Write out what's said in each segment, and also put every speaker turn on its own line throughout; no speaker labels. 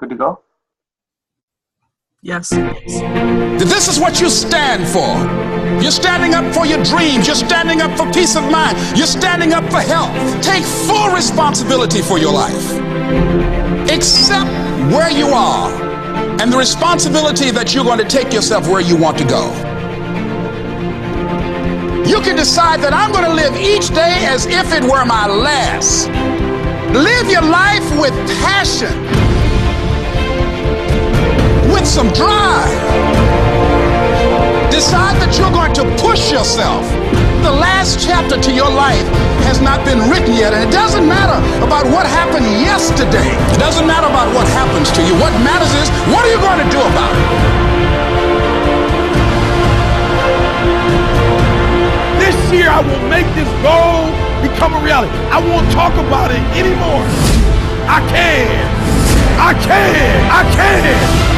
Good to go?
Yes.
This is what you stand for. You're standing up for your dreams. You're standing up for peace of mind. You're standing up for health. Take full responsibility for your life. Accept where you are and the responsibility that you're going to take yourself where you want to go. You can decide that I'm going to live each day as if it were my last. Live your life with passion, with some drive. Decide that you're going to push yourself. The last chapter to your life has not been written yet, and it doesn't matter about what happened yesterday. It doesn't matter about what happens to you. What matters is, what are you going to do about it?
This year I will make this goal become a reality. I won't talk about it anymore. I can. I can. I can.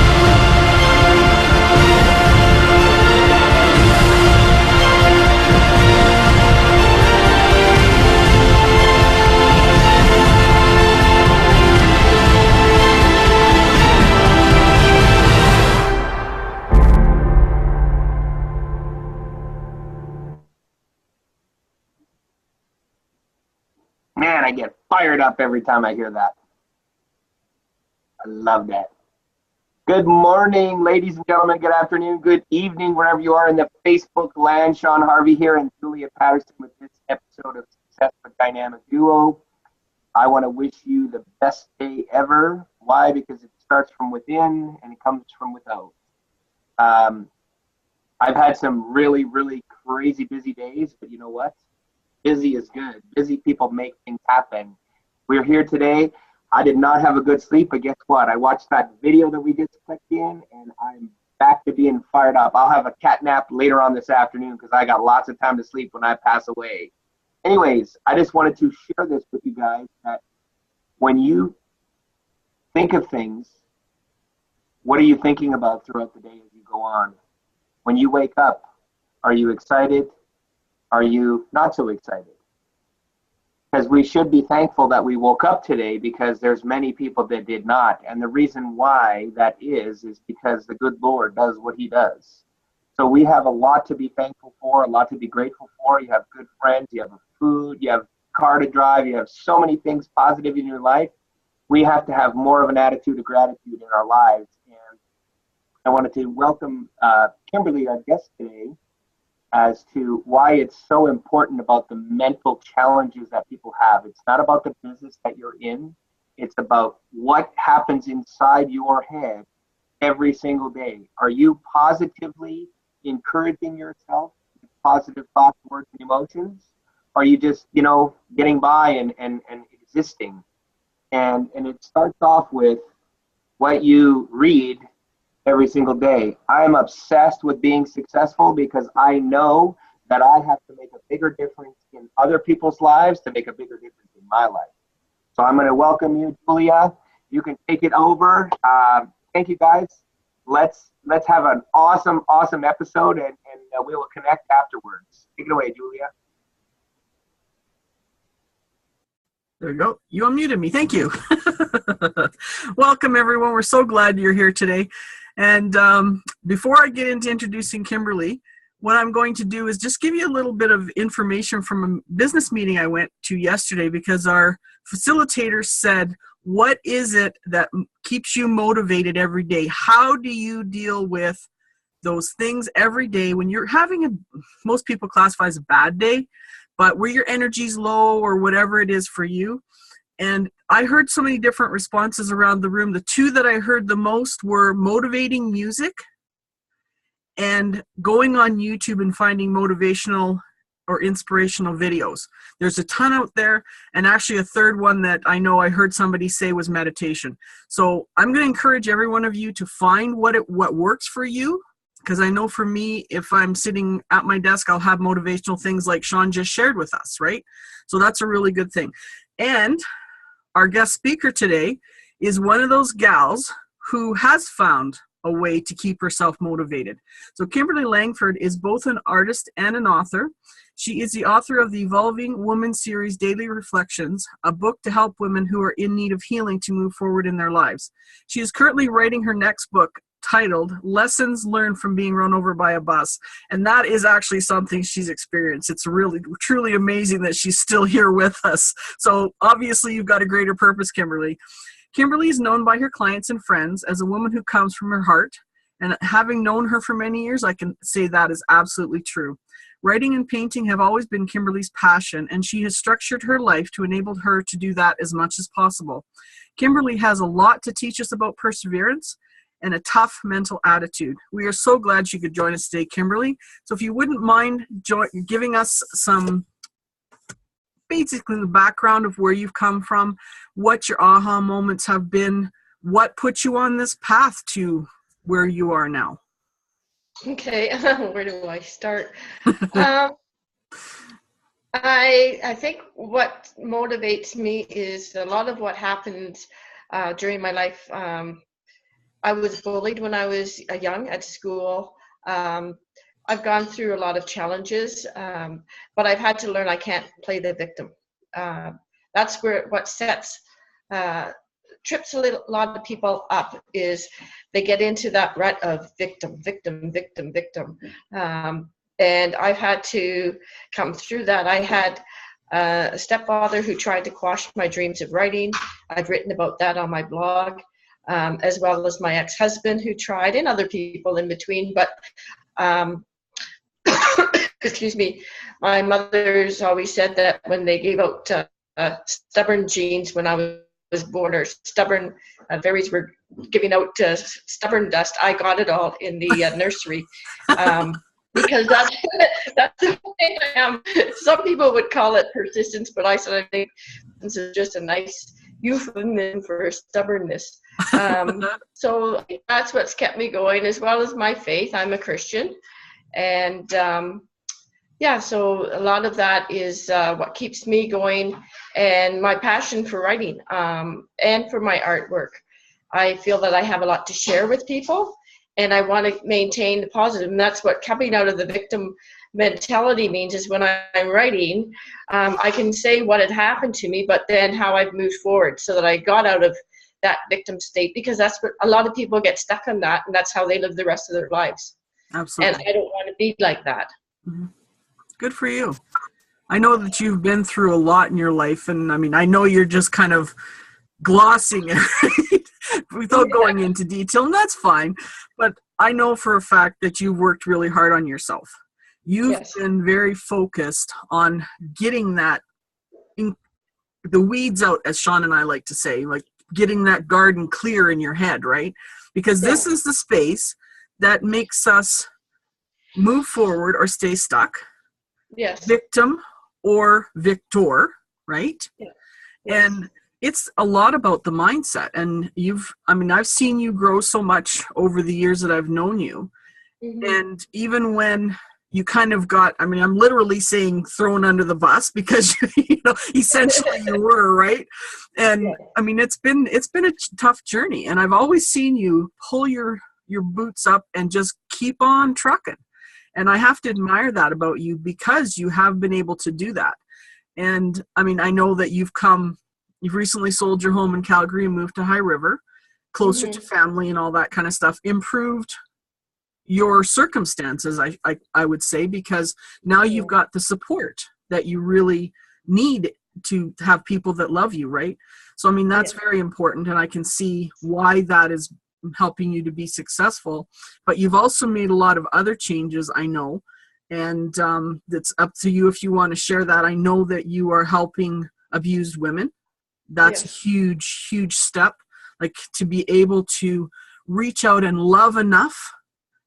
Man, I get fired up every time I hear that. I love that. Good morning, ladies and gentlemen. Good afternoon. Good evening, wherever you are in the Facebook land. Sean Harvey here and Julia Patterson with this episode of Success with Dynamic Duo. I want to wish you the best day ever. Why? Because it starts from within and it comes from without. I've had some really, really crazy busy days, but you know what? Busy is good. Busy people make things happen. We're here today. I did not have a good sleep, but guess what? I watched that video that we just clicked in, and I'm back to being fired up. I'll have a cat nap later on this afternoon because I got lots of time to sleep when I pass away. Anyways, I just wanted to share this with you guys that when you think of things, what are you thinking about throughout the day as you go on? When you wake up, are you excited? Are you not so excited? Because we should be thankful that we woke up today because there's many people that did not. And the reason why that is because the good Lord does what he does. So we have a lot to be thankful for, a lot to be grateful for. You have good friends, you have food, you have a car to drive, you have so many things positive in your life. We have to have more of an attitude of gratitude in our lives. And I wanted to welcome Kimberley, our guest today, as to why it's so important about the mental challenges that people have. It's not about the business that you're in. It's about what happens inside your head every single day. Are you positively encouraging yourself with positive thoughts, words, and emotions? Are you just, getting by and existing? And it starts off with what you read every single day. I'm obsessed with being successful because I know that I have to make a bigger difference in other people's lives to make a bigger difference in my life. So I'm going to welcome you, Julia. You can take it over. Thank you, guys. Let's have an awesome episode, and we will connect afterwards. Take it away, Julia.
There you go. You unmuted me. Thank you. Welcome, everyone. We're so glad you're here today. And before I get into introducing Kimberley, what I'm going to do is just give you a little bit of information from a business meeting I went to yesterday, because our facilitator said, what is it that keeps you motivated every day? How do you deal with those things every day when you're having most people classify as a bad day, but where your energy's low or whatever it is for you? And I heard so many different responses around the room. The two that I heard the most were motivating music and going on YouTube and finding motivational or inspirational videos. There's a ton out there. And actually a third one that I know I heard somebody say was meditation. So I'm going to encourage every one of you to find what works for you. Because I know for me, if I'm sitting at my desk, I'll have motivational things like Sean just shared with us, right? So that's a really good thing. And our guest speaker today is one of those gals who has found a way to keep herself motivated. So Kimberley Langford is both an artist and an author. She is the author of the Evolving Woman series, Daily Reflections, a book to help women who are in need of healing to move forward in their lives. She is currently writing her next book, titled Lessons Learned from Being Run Over by a Bus. And that is actually something she's experienced. It's really, truly amazing that she's still here with us. So obviously you've got a greater purpose, Kimberley. Kimberley is known by her clients and friends as a woman who comes from her heart. And having known her for many years, I can say that is absolutely true. Writing and painting have always been Kimberley's passion, and she has structured her life to enable her to do that as much as possible. Kimberley has a lot to teach us about perseverance and a tough mental attitude. We are so glad she could join us today, Kimberley. So if you wouldn't mind giving us some, basically the background of where you've come from, what your aha moments have been, what put you on this path to where you are now.
Okay, where do I start? I think what motivates me is a lot of what happened during my life. I was bullied when I was young at school. I've gone through a lot of challenges, but I've had to learn I can't play the victim. That's where what trips a lot of people up is they get into that rut of victim. And I've had to come through that. I had a stepfather who tried to quash my dreams of writing. I've written about that on my blog, as well as my ex-husband who tried, and other people in between. But excuse me, my mother's always said that when they gave out stubborn genes when I was born, or stubborn berries were giving out stubborn dust, I got it all in the nursery. Because that's the way I am. Some people would call it persistence, but I sort of think this is just a nice euphemism for stubbornness. So that's what's kept me going, as well as my faith. I'm a Christian. And yeah, so a lot of that is what keeps me going, and my passion for writing and for my artwork. I feel that I have a lot to share with people, and I want to maintain the positive. And that's what coming out of the victim mentality means, is when I'm writing, I can say what had happened to me, but then how I've moved forward so that I got out of that victim state, because that's what a lot of people get stuck on that, and that's how they live the rest of their lives.
Absolutely.
And I don't want to be like that.
Mm-hmm. Good for you. I know that you've been through a lot in your life, and I mean, I know you're just kind of glossing it without going into detail, and that's fine. But I know for a fact that you've worked really hard on yourself. You've been very focused on getting that the weeds out, as Sean and I like to say, like getting that garden clear in your head, right? Because this is the space that makes us move forward or stay stuck.
Yes.
Victim or victor, right?
Yeah.
And it's a lot about the mindset. And I've seen you grow so much over the years that I've known you. Mm-hmm. And even when you kind of got, I'm literally saying thrown under the bus, because, essentially you were, right? And it's been a tough journey. And I've always seen you pull your boots up and just keep on trucking. And I have to admire that about you, because you have been able to do that. And I know that you've recently sold your home in Calgary and moved to High River, closer to family and all that kind of stuff, improved your circumstances, I would say, because now you've got the support that you really need to have people that love you, right? So, that's very important, and I can see why that is helping you to be successful. But you've also made a lot of other changes, I know, and it's up to you if you want to share that. I know that you are helping abused women. That's a huge, huge step, like to be able to reach out and love enough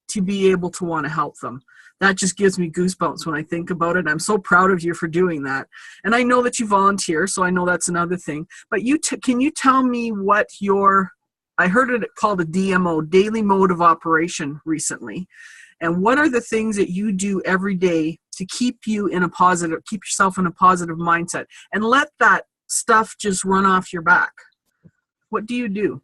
to be able to want to help them. That just gives me goosebumps when I think about it. I'm so proud of you for doing that. And I know that you volunteer, so I know that's another thing. But can you tell me what I heard it called a DMO, daily mode of operation, recently. And what are the things that you do every day to keep yourself in a positive mindset and let that stuff just run off your back? What do you do?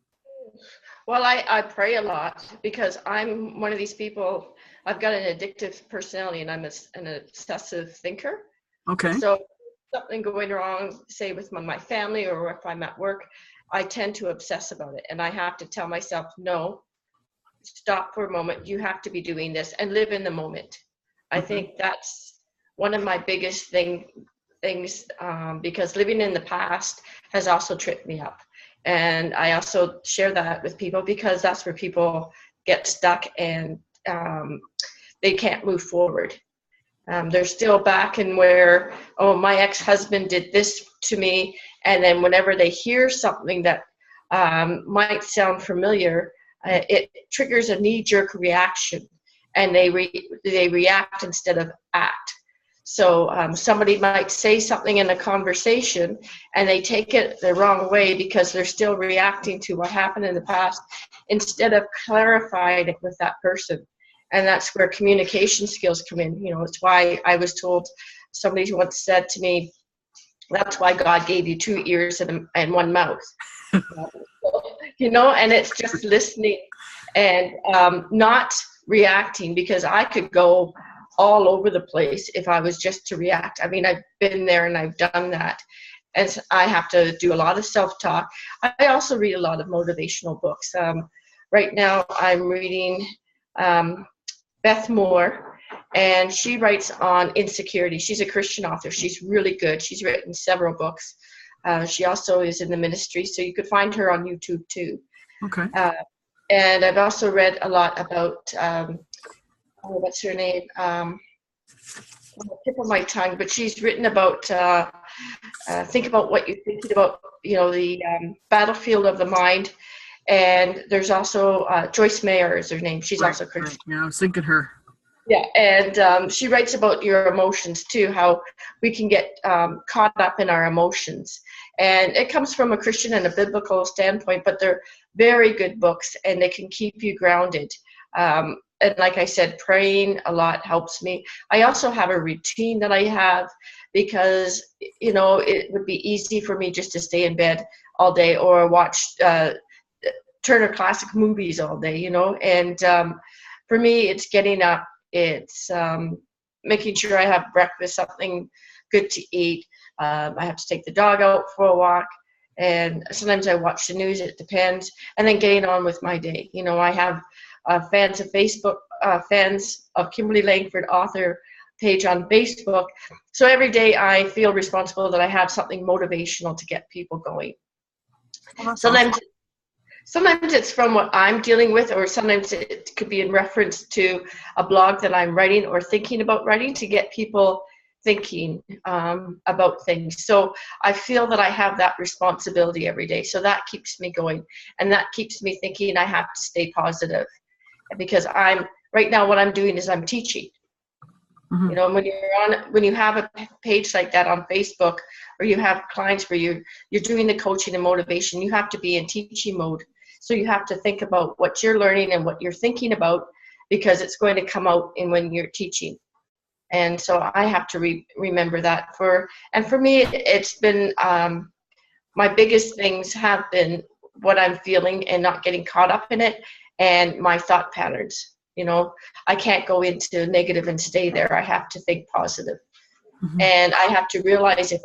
Well, I pray a lot because I'm one of these people. I've got an addictive personality, and I'm an obsessive thinker.
Okay.
So something going wrong, say with my family or if I'm at work, I tend to obsess about it. And I have to tell myself, no, stop for a moment. You have to be doing this and live in the moment. I think that's one of my biggest things because living in the past has also tripped me up. And I also share that with people because that's where people get stuck and they can't move forward. They're still back in where, oh, my ex-husband did this to me. And then whenever they hear something that might sound familiar, it triggers a knee-jerk reaction, and they react instead of act. So somebody might say something in a conversation, and they take it the wrong way because they're still reacting to what happened in the past instead of clarifying it with that person. And that's where communication skills come in. You know, it's why I was told, somebody once said to me, that's why God gave you 2 ears and 1 mouth. You know, and it's just listening and not reacting, because I could go all over the place if I was just to react. I mean, I've been there and I've done that. And so I have to do a lot of self-talk. I also read a lot of motivational books. Right now I'm reading Beth Moore, and she writes on insecurity. She's a Christian author. She's really good. She's written several books. She also is in the ministry, so you could find her on YouTube too.
Okay.
And I've also read a lot about, what's her name? On the tip of my tongue, but she's written about, think about what you're thinking about, you know, the battlefield of the mind. And there's also Joyce Mayer is her name. She's also Christian.
Right. Yeah, I was thinking her.
Yeah, and she writes about your emotions too, how we can get caught up in our emotions. And it comes from a Christian and a biblical standpoint, but they're very good books, and they can keep you grounded. And like I said, praying a lot helps me. I also have a routine that I have because, you know, it would be easy for me just to stay in bed all day or watch Turner Classic movies all day, you know. And for me, it's getting up. It's making sure I have breakfast, something good to eat. I have to take the dog out for a walk, and sometimes I watch the news. It depends. And then getting on with my day. You know, I have fans of Facebook, fans of Kimberley Langford author page on Facebook. So every day I feel responsible that I have something motivational to get people going. Sometimes it's from what I'm dealing with, or sometimes it could be in reference to a blog that I'm writing or thinking about writing to get people thinking about things. So I feel that I have that responsibility every day. So that keeps me going, and that keeps me thinking I have to stay positive, because right now what I'm doing is I'm teaching. Mm-hmm. You know, when you have a page like that on Facebook, or you have clients where you're doing the coaching and motivation, you have to be in teaching mode. So you have to think about what you're learning and what you're thinking about, because it's going to come out in when you're teaching. And so I have to remember that. For me, it's been my biggest things have been what I'm feeling and not getting caught up in it, and my thought patterns. You know, I can't go into negative and stay there. I have to think positive. Mm-hmm. And I have to realize if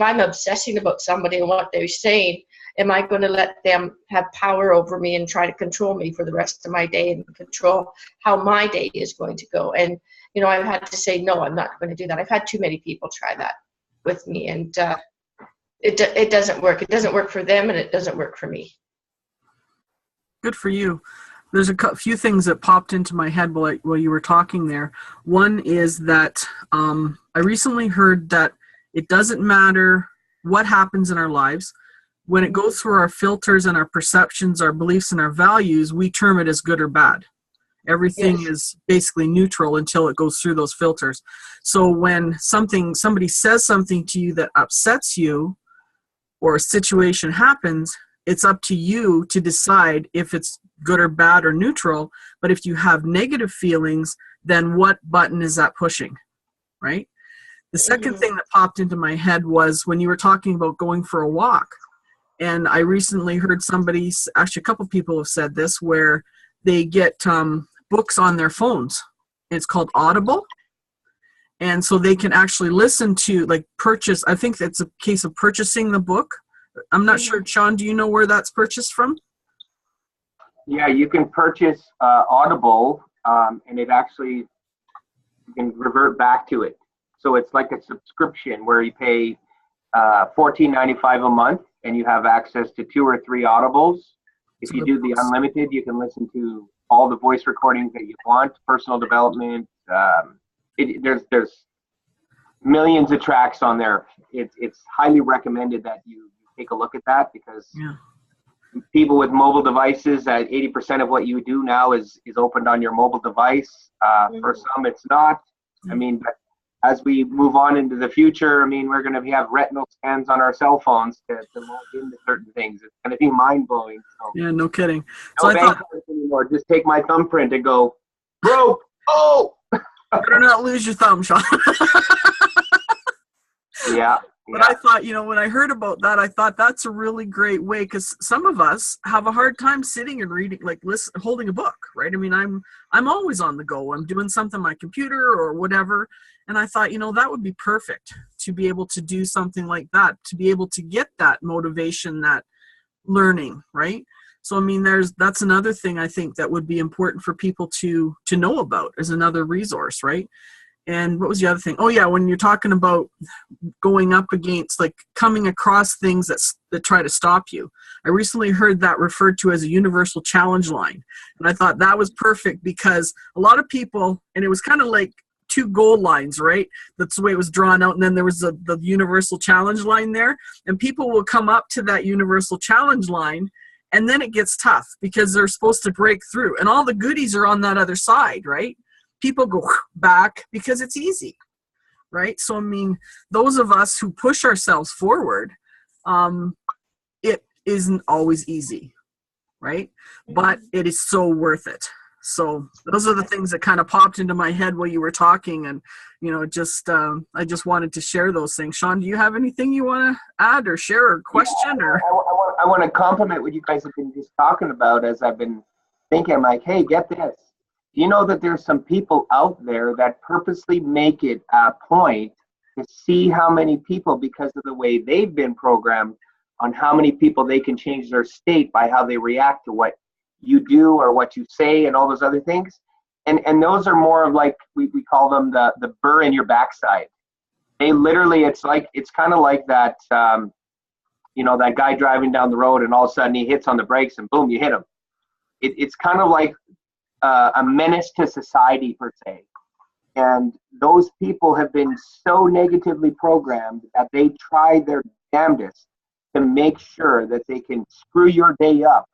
I'm obsessing about somebody and what they're saying, am I going to let them have power over me and try to control me for the rest of my day and control how my day is going to go? And, you know, I've had to say, no, I'm not going to do that. I've had too many people try that with me, and it doesn't work. It doesn't work for them, and it doesn't work for me.
Good for you. There's a few things that popped into my head while you were talking there. One is that I recently heard that it doesn't matter what happens in our lives. When it goes through our filters and our perceptions, our beliefs and our values, we term it as good or bad. Everything is basically neutral until it goes through those filters. So when somebody says something to you that upsets you, or a situation happens, it's up to you to decide if it's good or bad or neutral. But if you have negative feelings, then what button is that pushing, right? The second thing that popped into my head was when you were talking about going for a walk. And I recently heard somebody, actually a couple people have said this, where they get books on their phones. It's called Audible. And so they can actually listen to, like, purchase. I think it's a case of purchasing the book. I'm not sure, Sean, do you know where that's purchased from?
Yeah, you can purchase Audible, and it actually, you can revert back to it. So it's like a subscription where you pay $14.95 a month, and you have access to 2 or 3 Audibles. If you do the unlimited, you can listen to all the voice recordings that you want, personal development. There's millions of tracks on there. It's highly recommended that you take a look at that, because people with mobile devices, 80% of what you do now is opened on your mobile device. For some, it's not. I mean, but as we move on into the future, I mean, we're going to have retinal scans on our cell phones to log into certain things. It's going to be mind-blowing. So,
yeah, no kidding.
No bank cards anymore. Just take my thumbprint and go, bro, oh!
Better not lose your thumb, Sean.
Yeah.
But I thought, when I heard about that, I thought that's a really great way, because some of us have a hard time sitting and reading, like holding a book, right? I mean, I'm always on the go. I'm doing something on my computer or whatever. And I thought, that would be perfect to be able to do something like that, to be able to get that motivation, that learning, right? So, I mean, that's another thing I think that would be important for people to know about, as another resource, right? And what was the other thing? Oh, yeah, when you're talking about going up against, like, coming across things that try to stop you. I recently heard that referred to as a universal challenge line. And I thought that was perfect, because a lot of people, and it was kind of like 2 goal lines, right? That's the way it was drawn out. And then there was the universal challenge line there. And people will come up to that universal challenge line, and then it gets tough because they're supposed to break through. And all the goodies are on that other side, right? People go back because it's easy, right? So, I mean, those of us who push ourselves forward, it isn't always easy, right? But it is so worth it. So those are the things that kind of popped into my head while you were talking, and I just wanted to share those things. Sean, do you have anything you want to add or share or question?
Yeah, I want to compliment what you guys have been just talking about, as I've been thinking. I'm like, hey, get this. Do you know that there's some people out there that purposely make it a point to see how many people, because of the way they've been programmed, on how many people they can change their state by how they react to what you do or what you say and all those other things? And those are more of, like, we call them the burr in your backside. They literally, it's kind of like that, that guy driving down the road and all of a sudden he hits on the brakes and boom, you hit him. It's kind of like a menace to society, per se. And those people have been so negatively programmed that they try their damnedest to make sure that they can screw your day up.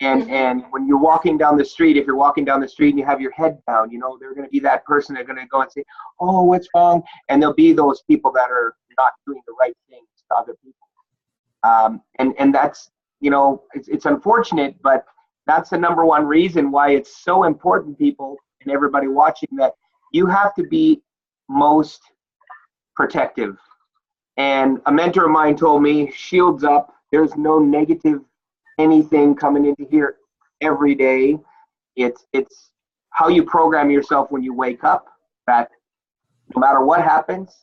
And when you're walking down the street, if you're walking down the street and you have your head down, they're going to be that person that's going to go and say, oh, what's wrong? And there'll be those people that are not doing the right things to other people. And that's, it's unfortunate, but that's the number one reason why it's so important, people and everybody watching, that you have to be most protective. And a mentor of mine told me, shields up. There's no negative anything coming into here every day. It's how you program yourself when you wake up, that no matter what happens,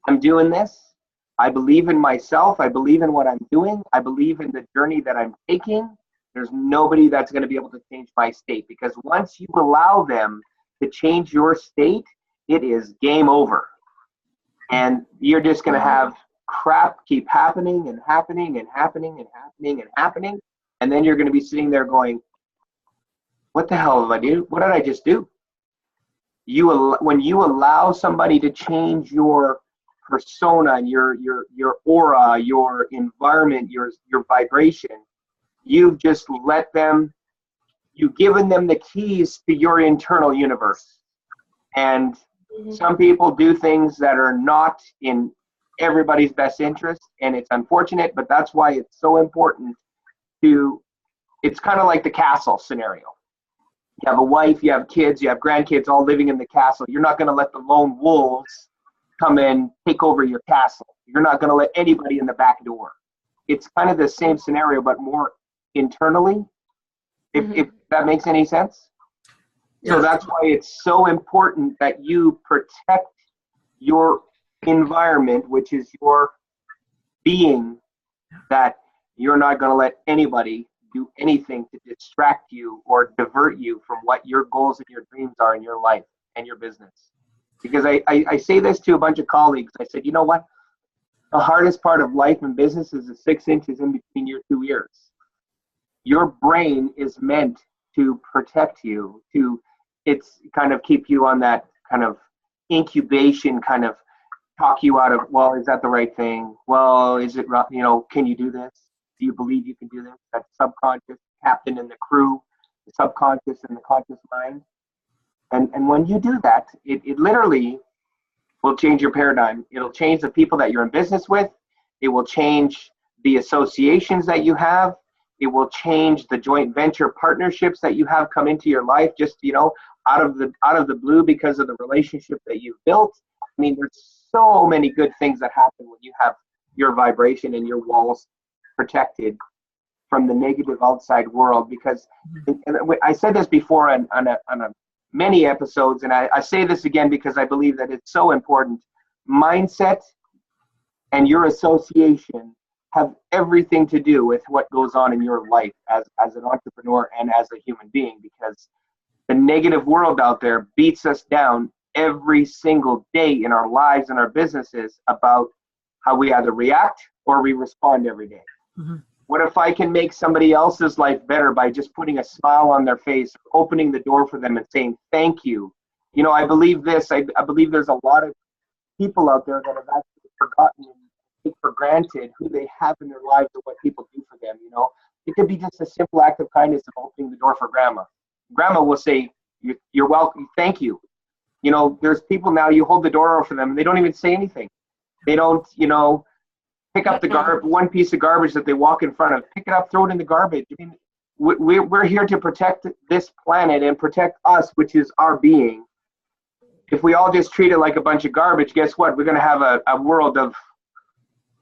I'm doing this. I believe in myself. I believe in what I'm doing. I believe in the journey that I'm taking. There's nobody that's going to be able to change my state, because once you allow them to change your state, it is game over. And you're just going to have crap keep happening and happening and happening and happening and happening. And then you're going to be sitting there going, what the hell did I do? What did I just do? When you allow somebody to change your persona, your aura, your environment, your vibration, you've just you've given them the keys to your internal universe. And some people do things that are not in everybody's best interest, and it's unfortunate, but that's why it's so important it's kind of like the castle scenario. You have a wife, you have kids, you have grandkids all living in the castle. You're not going to let the lone wolves come and take over your castle. You're not going to let anybody in the back door. it's kind of the same scenario, but more internally, if that makes any sense.
Yeah.
So that's why it's so important that you protect your environment, which is your being, that you're not going to let anybody do anything to distract you or divert you from what your goals and your dreams are in your life and your business. Because I say this to a bunch of colleagues. I said, you know what? The hardest part of life and business is the 6 inches in between your 2 ears. Your brain is meant to protect you, it's kind of keep you on that kind of incubation, kind of talk you out of, well, is that the right thing? Well, is it, you know, can you do this? Do you believe you can do this? That subconscious captain in the crew, the subconscious and the conscious mind. And when you do that, it literally will change your paradigm. It'll change the people that you're in business with. It will change the associations that you have. It will change the joint venture partnerships that you have come into your life, just, you know, out of the blue because of the relationship that you've built. I mean, there's so many good things that happen when you have your vibration and your walls protected from the negative outside world. Because, and I said this before on many episodes, and I say this again because I believe that it's so important. Mindset and your association have everything to do with what goes on in your life as an entrepreneur and as a human being, because the negative world out there beats us down every single day in our lives and our businesses about how we either react or we respond every day. Mm-hmm. What if I can make somebody else's life better by just putting a smile on their face, opening the door for them and saying, thank you? You know, I believe this. I believe there's a lot of people out there that have actually forgotten and take for granted who they have in their lives and what people do for them. You know, it could be just a simple act of kindness of opening the door for grandma. Grandma will say, you're welcome, thank you. You know, there's people now, you hold the door over for them, and they don't even say anything. They don't, you know, pick up the one piece of garbage that they walk in front of, pick it up, throw it in the garbage. I mean, we're here to protect this planet and protect us, which is our being. If we all just treat it like a bunch of garbage, guess what? We're going to have a world of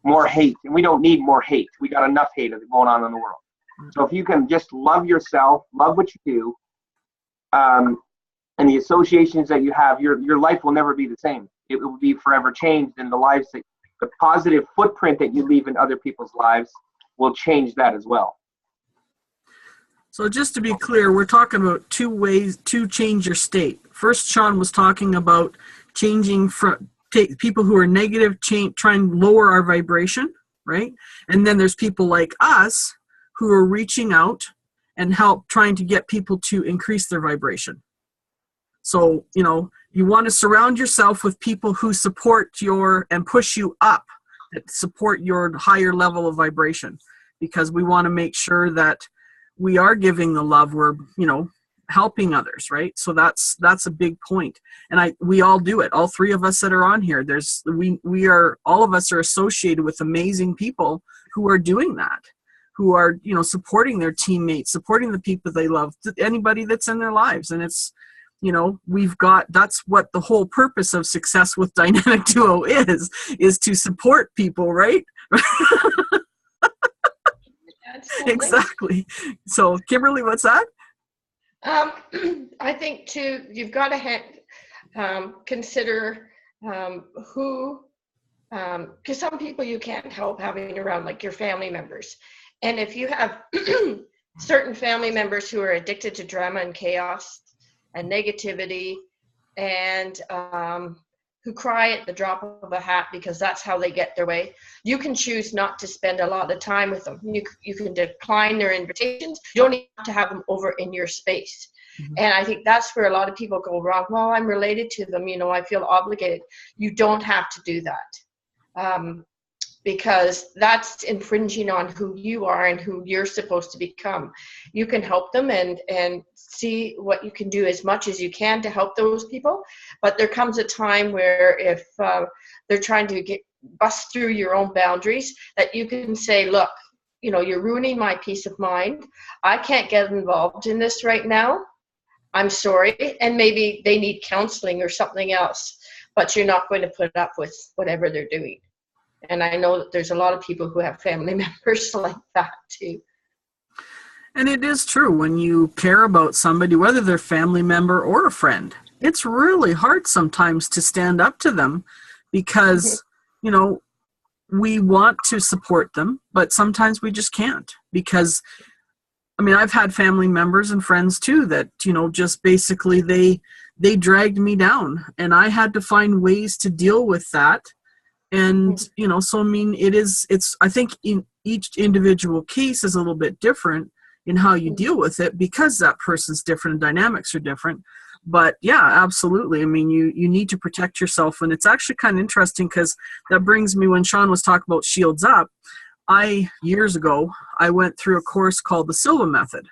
more hate, and we don't need more hate. We got enough hate going on in the world. So if you can just love yourself, love what you do, and the associations that you have, your life will never be the same. It will be forever changed, and the positive footprint that you leave in other people's lives will change that as well.
So just to be clear, we're talking about 2 ways to change your state. First, Sean was talking about changing from people who are negative, trying to lower our vibration, right? And then there's people like us who are reaching out and trying to get people to increase their vibration. So, you know, you want to surround yourself with people who support and push you up, that support your higher level of vibration, because we want to make sure that we are giving the love, we're, you know, helping others, right? So that's a big point. And we all do it. All 3 of us that are on here, all of us are associated with amazing people who are doing that, who are, you know, supporting their teammates, supporting the people they love, anybody that's in their lives. And it's, you know, that's what the whole purpose of Success with Dynamic Duo is to support people, right? Exactly. So, Kimberly, what's that?
I think too, you've got to consider who, because some people you can't help having around, like your family members. And if you have certain family members who are addicted to drama and chaos and negativity, and who cry at the drop of a hat because that's how they get their way, you can choose not to spend a lot of time with them. You can decline their invitations. You don't even have to have them over in your space. Mm-hmm. And I think that's where a lot of people go wrong. Well, I'm related to them, you know, I feel obligated. You don't have to do that. Because that's infringing on who you are and who you're supposed to become. You can help them and see what you can do as much as you can to help those people. But there comes a time where if they're trying to bust through your own boundaries, that you can say, look, you know, you're ruining my peace of mind. I can't get involved in this right now. I'm sorry. And maybe they need counseling or something else, but you're not going to put up with whatever they're doing. And I know that there's a lot of people who have family members like that too.
And it is true, when you care about somebody, whether they're family member or a friend, it's really hard sometimes to stand up to them because, you know, we want to support them, but sometimes we just can't because, I mean, I've had family members and friends too that, you know, just basically they dragged me down, and I had to find ways to deal with that. And, you know, so I mean, I think in each individual case is a little bit different in how you deal with it because that person's different and dynamics are different. But yeah, absolutely. I mean, you need to protect yourself. And it's actually kind of interesting because that brings me, when Sean was talking about Shields Up, years ago, I went through a course called the Silva Method.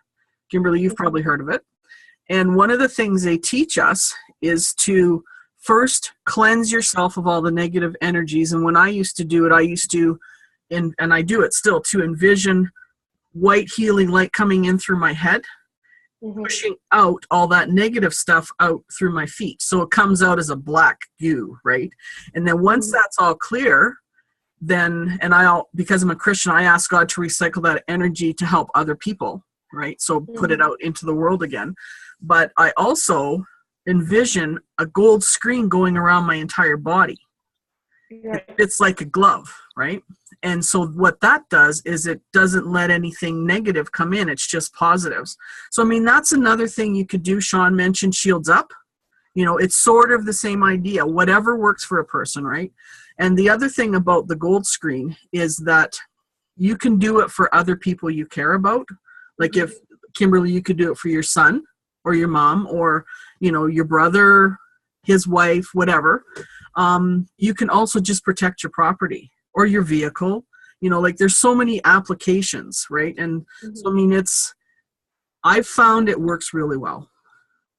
Kimberly, you've probably heard of it. And one of the things they teach us is to first cleanse yourself of all the negative energies. And when I used to do it, and I do it still, to envision white healing light coming in through my head, pushing out all that negative stuff out through my feet. So it comes out as a black goo, right? And then once that's all clear, then, because I'm a Christian, I ask God to recycle that energy to help other people, right? So put it out into the world again. But I also envision a gold screen going around my entire body. Right. It's like a glove, right? And so what that does is it doesn't let anything negative come in. It's just positives. So, I mean, that's another thing you could do. Sean mentioned Shields Up. You know, it's sort of the same idea, whatever works for a person, right? And the other thing about the gold screen is that you can do it for other people you care about. Like if, Kimberly, you could do it for your son or your mom or, you know, your brother, his wife, whatever. You can also just protect your property or your vehicle. You know, like there's so many applications, right? And so, I mean, I've found it works really well.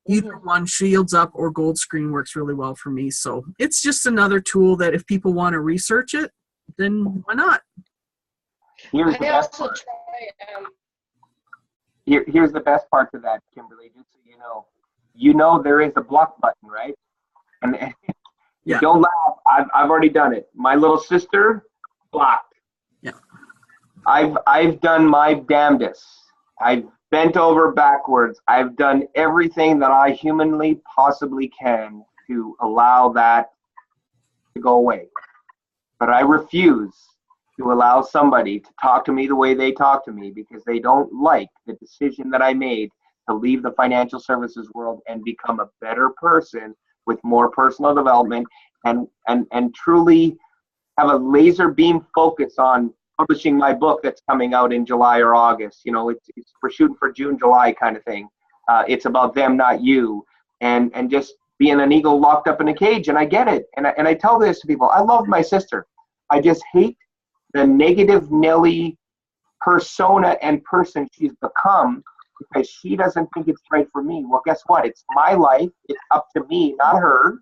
Either one, Shields Up or Gold Screen, works really well for me. So it's just another tool that if people want to research it, then why not?
Here's the best part. Here's the best part to that, Kimberly, just so you know. You know there is a block button, right? And
yeah.
Don't laugh. I've already done it. My little sister, blocked.
Yeah.
I've done my damnedest. I've bent over backwards. I've done everything that I humanly possibly can to allow that to go away. But I refuse to allow somebody to talk to me the way they talk to me because they don't like the decision that I made to leave the financial services world and become a better person with more personal development and truly have a laser beam focus on publishing my book that's coming out in July or August. You know, we're shooting for June, July kind of thing. It's about them, not you, and just being an eagle locked up in a cage. And I get it. And I tell this to people. I love my sister. I just hate the negative Nelly persona and person she's become because she doesn't think it's right for me. Well, guess what? It's my life. It's up to me, not her.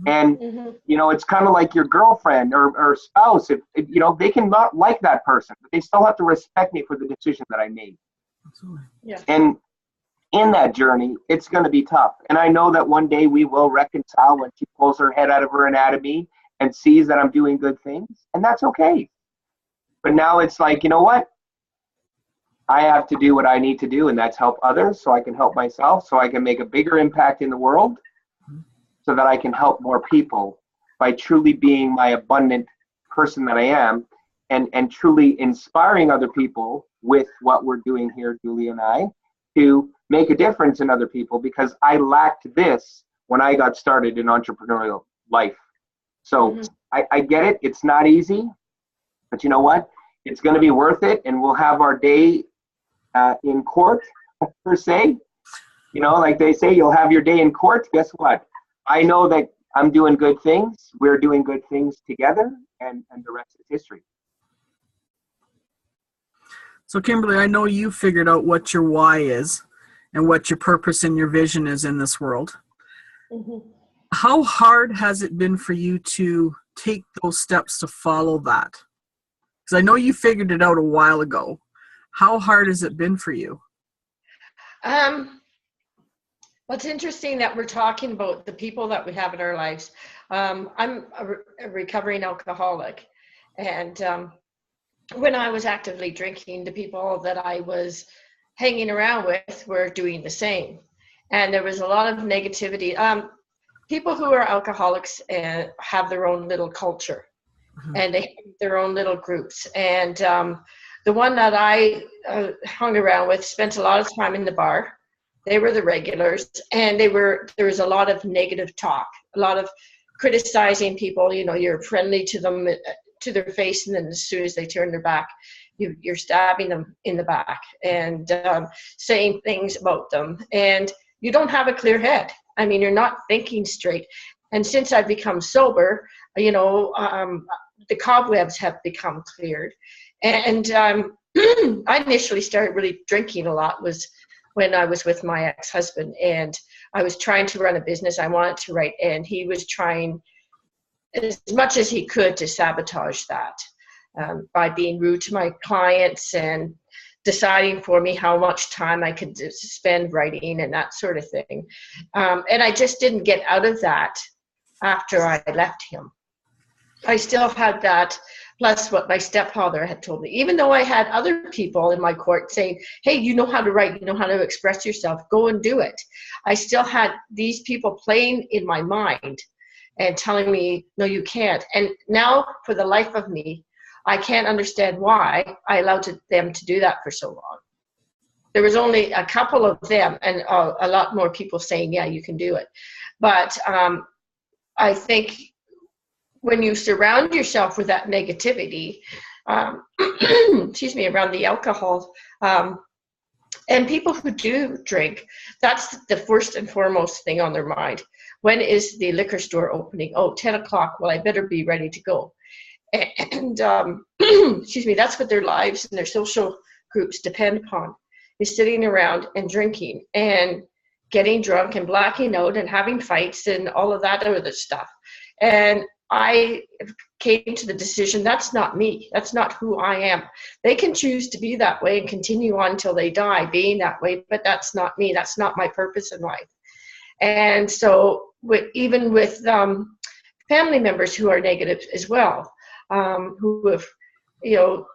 And, you know, it's kind of like your girlfriend or spouse. If, you know, they can not like that person, but they still have to respect me for the decision that I made.
Absolutely.
Yeah.
And in that journey, it's going to be tough. And I know that one day we will reconcile when she pulls her head out of her anatomy and sees that I'm doing good things. And that's okay. But now it's like, you know what? I have to do what I need to do, and that's help others so I can help myself, so I can make a bigger impact in the world, so that I can help more people by truly being my abundant person that I am and truly inspiring other people with what we're doing here, Julie and I, to make a difference in other people because I lacked this when I got started in entrepreneurial life. So I get it. It's not easy, but you know what? It's going to be worth it, and we'll have our day in court, per se. You know, like they say, you'll have your day in court. Guess what? I know that I'm doing good things. We're doing good things together, and the rest is history.
So, Kimberly, I know you figured out what your why is and what your purpose and your vision is in this world. How hard has it been for you to take those steps to follow that? Because I know you figured it out a while ago. How hard has it been for you?
What's interesting that we're talking about the people that we have in our lives. I'm a recovering alcoholic, And when I was actively drinking, the people that I was hanging around with were doing the same. And there was a lot of negativity. People who are alcoholics have their own little culture, and they have their own little groups. And the one that I hung around with spent a lot of time in the bar. They were the regulars, and there was a lot of negative talk, a lot of criticizing people. You know, you're friendly to them, to their face, and then as soon as they turn their back, you're stabbing them in the back and saying things about them, and you don't have a clear head. I mean, you're not thinking straight. And since I've become sober, you know, the cobwebs have become cleared. And I initially started really drinking a lot was when I was with my ex-husband, and I was trying to run a business I wanted to write, and he was trying as much as he could to sabotage that by being rude to my clients and deciding for me how much time I could spend writing and that sort of thing. And I just didn't get out of that after I left him. I still had that, plus what my stepfather had told me. Even though I had other people in my court saying, hey, you know how to write, you know how to express yourself, go and do it. I still had these people playing in my mind and telling me, no, you can't. And now, for the life of me, I can't understand why I allowed them to do that for so long. There was only a couple of them, and a lot more people saying, yeah, you can do it. But I think when you surround yourself with that negativity, excuse me, around the alcohol, and people who do drink, that's the first and foremost thing on their mind. When is the liquor store opening? Oh, 10 o'clock. Well, I better be ready to go. And excuse me, that's what their lives and their social groups depend upon, is sitting around and drinking and getting drunk and blacking out and having fights and all of that other stuff. And I came to the decision, that's not me. That's not who I am. They can choose to be that way and continue on until they die being that way, but that's not me. That's not my purpose in life. And so even with family members who are negative as well, who have, you know,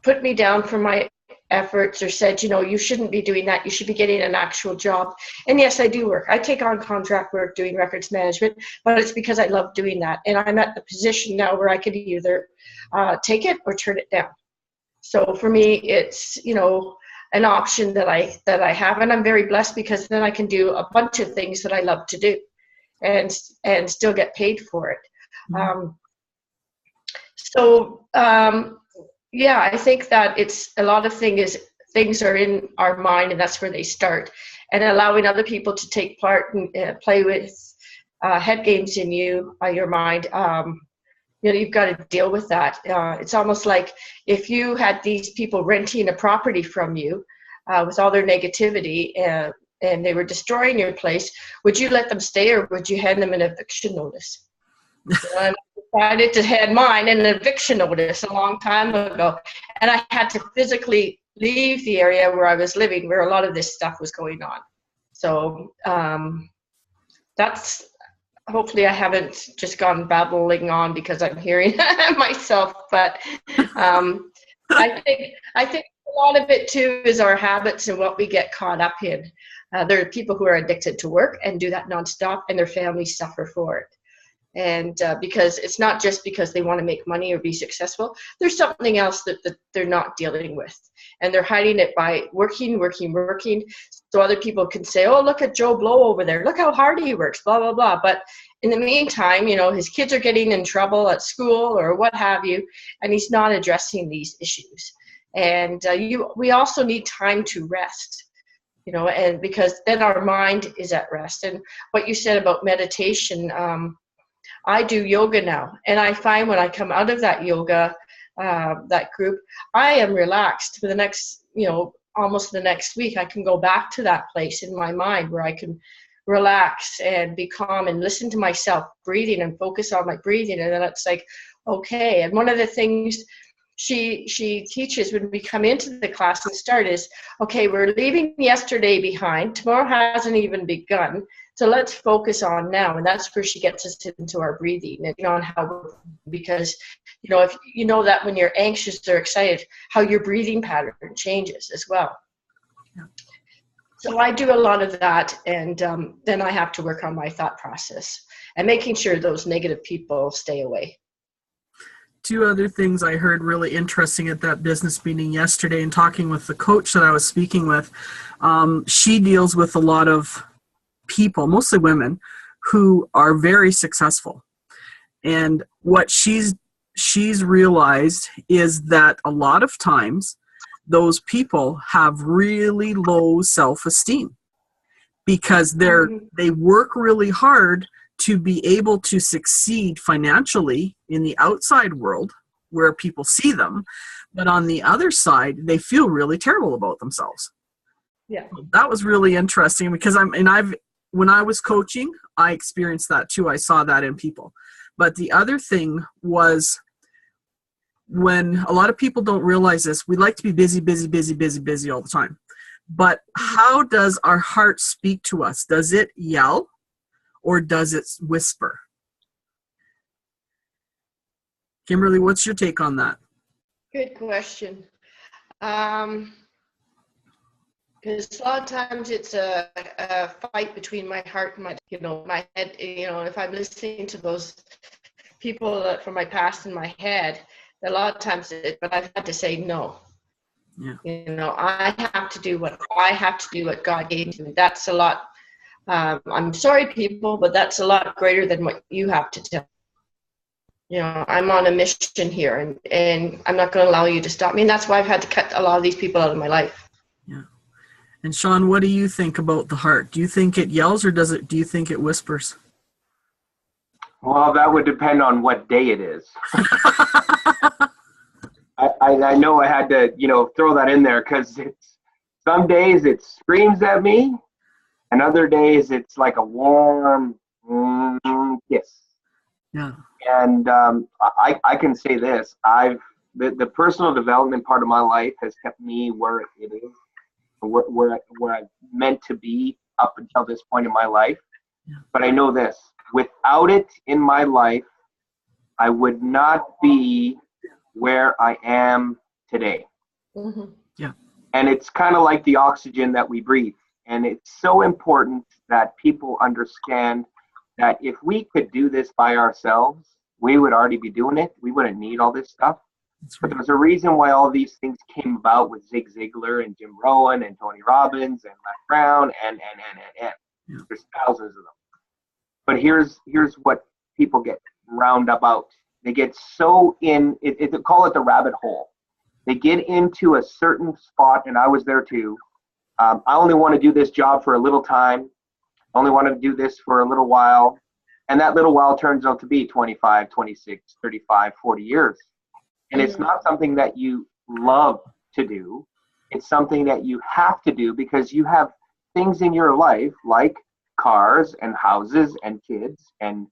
put me down for my efforts or said, you know, you shouldn't be doing that. You should be getting an actual job. And yes, I do work. I take on contract work doing records management, but it's because I love doing that. And I'm at the position now where I could either take it or turn it down. So for me, it's, you know, an option that I have, and I'm very blessed because then I can do a bunch of things that I love to do and still get paid for it. Mm-hmm. Yeah, I think that it's a lot of things are in our mind, and that's where they start. And allowing other people to take part and play with head games in your mind, you know, you've got to deal with that. It's almost like if you had these people renting a property from you with all their negativity and they were destroying your place, would you let them stay or would you hand them an eviction notice? I decided to hand mine an eviction notice a long time ago, and I had to physically leave the area where I was living, where a lot of this stuff was going on. So that's, hopefully I haven't just gone babbling on because I'm hearing myself, but I think a lot of it too is our habits and what we get caught up in. There are people who are addicted to work and do that nonstop, and their families suffer for it. And because it's not just because they want to make money or be successful, there's something else that they're not dealing with. And they're hiding it by working, so other people can say, oh, look at Joe Blow over there. Look how hard he works, blah, blah, blah. But in the meantime, you know, his kids are getting in trouble at school or what have you, and he's not addressing these issues. And we also need time to rest, you know, and because then our mind is at rest. And what you said about meditation, I do yoga now, and I find when I come out of that yoga, that group, I am relaxed for the next, you know, almost the next week. I can go back to that place in my mind where I can relax and be calm and listen to myself breathing and focus on my breathing. And then it's like, okay. And one of the things she teaches when we come into the class and start is, okay, we're leaving yesterday behind. Tomorrow hasn't even begun. So let's focus on now. And that's where she gets us into our breathing and on how, because, if you know that when you're anxious or excited, how your breathing pattern changes as well.
Yeah.
So I do a lot of that. And then I have to work on my thought process and making sure those negative people stay away.
Two other things I heard really interesting at that business meeting yesterday, and talking with the coach that I was speaking with. She deals with a lot of people, mostly women, who are very successful. And what she's realized is that a lot of times those people have really low self-esteem because they work really hard to be able to succeed financially in the outside world where people see them, but on the other side, they feel really terrible about themselves.
Yeah,
that was really interesting because when I was coaching, I experienced that too. I saw that in people. But the other thing was, when a lot of people don't realize this, we like to be busy all the time. But how does our heart speak to us? Does it yell? Or does it whisper? Kimberly, what's your take on that?
good question. Because a lot of times it's a fight between my heart and my head. If I'm listening to those people from my past in my head, a lot of times but I've had to say no.
Yeah.
I have to do what God gave me. That's a lot. I'm sorry, people, but that's a lot greater than what you have to do. I'm on a mission here, and I'm not going to allow you to stop me. And that's why I've had to cut a lot of these people out of my life.
Yeah. And Sean, what do you think about the heart? Do you think it yells, or do you think it whispers?
Well, that would depend on what day it is. I know I had to, throw that in there because some days it screams at me, and other days it's like a warm kiss.
Yeah.
And I can say this: the personal development part of my life has kept me where it is, where I'm meant to be up until this point in my life.
Yeah.
But I know this: without it in my life, I would not be where I am today.
Mm-hmm.
Yeah.
And it's kind of like the oxygen that we breathe. And it's so important that people understand that if we could do this by ourselves, we would already be doing it. We wouldn't need all this stuff.
That's
But
right.
there's a reason why all these things came about with Zig Ziglar and Jim Rohn and Tony Robbins and Les Brown and.
Yeah.
There's thousands of them. But here's what people get round about. They get so in, they call it the rabbit hole. They get into a certain spot, and I was there too. I only want to do this job for a little time. I only want to do this for a little while. And that little while turns out to be 25, 26, 35, 40 years. And it's not something that you love to do. It's something that you have to do because you have things in your life like cars and houses and kids and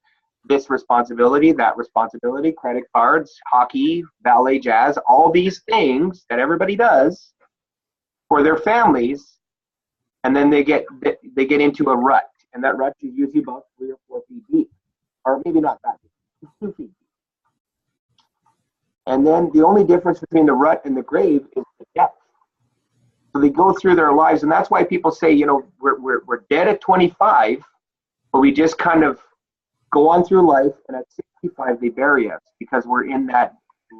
this responsibility, that responsibility, credit cards, hockey, ballet, jazz, all these things that everybody does for their families. And then they get into a rut. And that rut is usually about 3 or 4 feet deep. Or maybe not that deep, 2 feet deep. And then the only difference between the rut and the grave is the depth. So they go through their lives, and that's why people say, we're dead at 25, but we just kind of go on through life, and at 65 they bury us because we're in that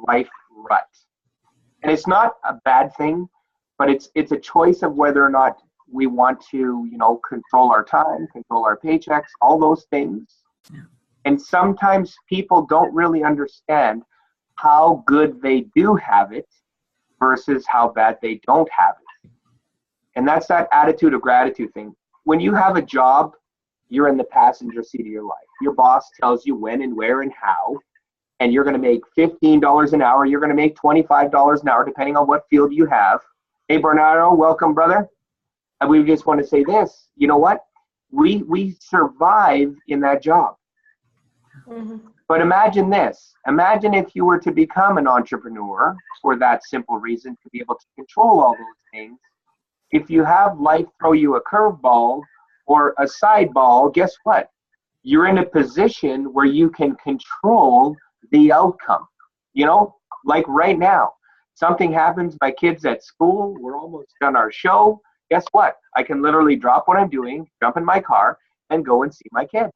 life rut. And it's not a bad thing, but it's a choice of whether or not we want to, control our time, control our paychecks, all those things.
Yeah.
And sometimes people don't really understand how good they do have it versus how bad they don't have it. And that's that attitude of gratitude thing. When you have a job, you're in the passenger seat of your life. Your boss tells you when and where and how, and you're going to make $15 an hour. You're going to make $25 an hour, depending on what field you have. Hey, Bernardo, welcome, brother. And we just want to say this. You know what? We survive in that job. But imagine this. Imagine if you were to become an entrepreneur for that simple reason, to be able to control all those things. If you have life throw you a curveball or a side ball, guess what? You're in a position where you can control the outcome. You know, like right now, something happens, my kid's at school, we're almost done our show. Guess what? I can literally drop what I'm doing, jump in my car, and go and see my kid.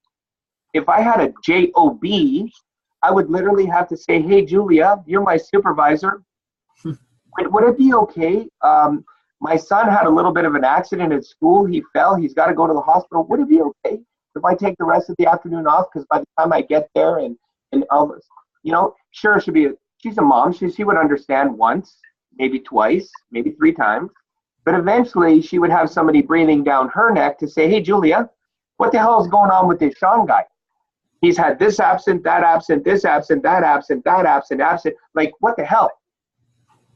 If I had a job, I would literally have to say, hey, Julia, you're my supervisor. Would it be okay? My son had a little bit of an accident at school. He fell. He's got to go to the hospital. Would it be okay if I take the rest of the afternoon off? Because by the time I get there and all this, you know, sure, she's a mom. She would understand once, maybe twice, maybe 3 times. But eventually she would have somebody breathing down her neck to say, hey, Julia, what the hell is going on with this Sean guy? He's had this absent, that absent, this absent, that absent, that absent, absent. Like, what the hell?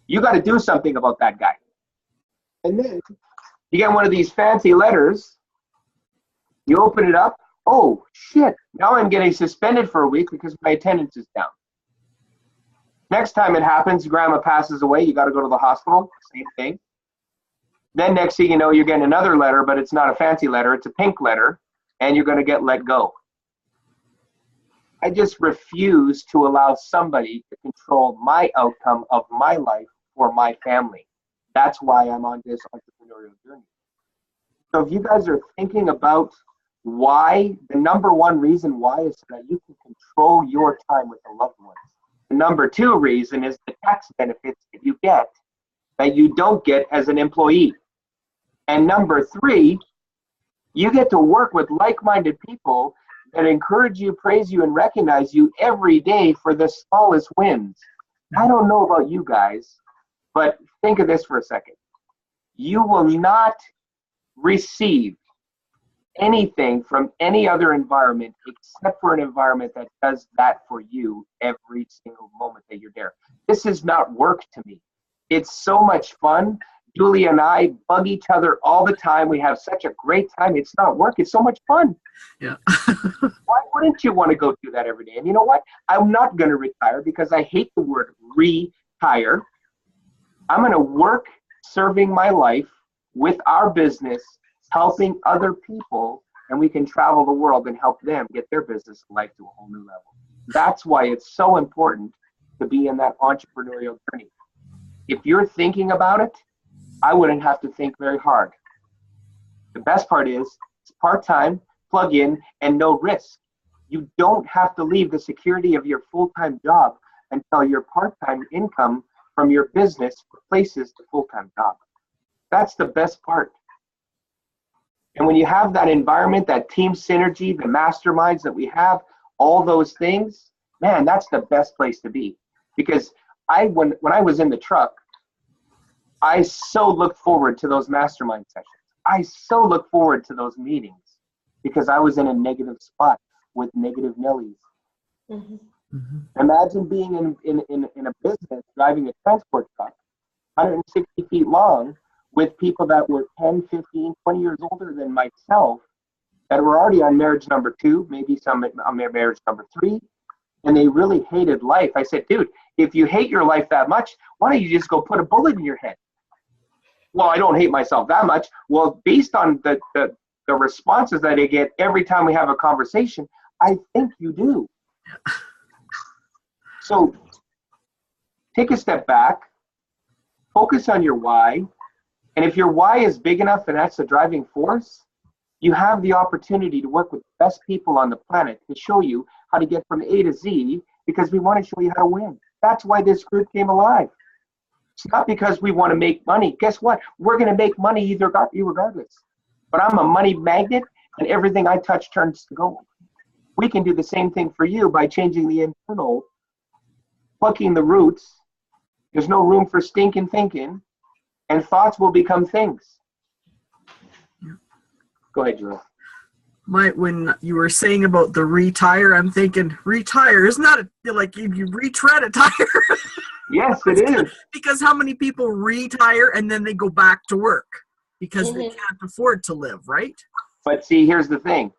You got to do something about that guy. And then you get one of these fancy letters. You open it up. Oh, shit. Now I'm getting suspended for a week because my attendance is down. Next time it happens, grandma passes away. You got to go to the hospital. Same thing. Then next thing you know, you're getting another letter, but it's not a fancy letter. It's a pink letter, and you're going to get let go. I just refuse to allow somebody to control my outcome of my life for my family. That's why I'm on this entrepreneurial journey. So if you guys are thinking about why, the number one reason why is so that you can control your time with the loved ones. The number 2 reason is the tax benefits that you get that you don't get as an employee. And number 3, you get to work with like-minded people that encourage you, praise you, and recognize you every day for the smallest wins. I don't know about you guys, but think of this for a second. You will not receive anything from any other environment except for an environment that does that for you every single moment that you're there. This is not work to me. It's so much fun. Julie and I bug each other all the time. We have such a great time. It's not work. It's so much fun.
Yeah.
Why wouldn't you want to go do that every day? And you know what? I'm not going to retire because I hate the word retire. I'm going to work serving my life with our business, helping other people, and we can travel the world and help them get their business life to a whole new level. That's why it's so important to be in that entrepreneurial journey. If you're thinking about it, I wouldn't have to think very hard. The best part is it's part-time, plug in, and no risk. You don't have to leave the security of your full-time job until your part-time income from your business replaces the full-time job. That's the best part. And when you have that environment, that team synergy, the masterminds that we have, all those things, man, that's the best place to be. Because when I was in the truck, I so look forward to those mastermind sessions. I so look forward to those meetings because I was in a negative spot with negative Nellies. Mm-hmm. Mm-hmm. Imagine being in a business, driving a transport truck, 160 feet long, with people that were 10, 15, 20 years older than myself that were already on marriage number 2, maybe some on marriage number 3, and they really hated life. I said, dude, if you hate your life that much, why don't you just go put a bullet in your head? Well, I don't hate myself that much. Well, based on the responses that I get every time we have a conversation, I think you do. So take a step back, focus on your why, and if your why is big enough and that's the driving force, you have the opportunity to work with the best people on the planet to show you how to get from A to Z because we want to show you how to win. That's why this group came alive. It's not because we want to make money. Guess what? We're going to make money regardless. But I'm a money magnet, and everything I touch turns to gold. We can do the same thing for you by changing the internal, plucking the roots. There's no room for stinking thinking, and thoughts will become things. Go ahead, Drew.
When you were saying about the retire, I'm thinking retire is not like you retread a tire.
Yes, it is.
Because how many people retire and then they go back to work because they can't afford to live, right?
But see, here's the thing.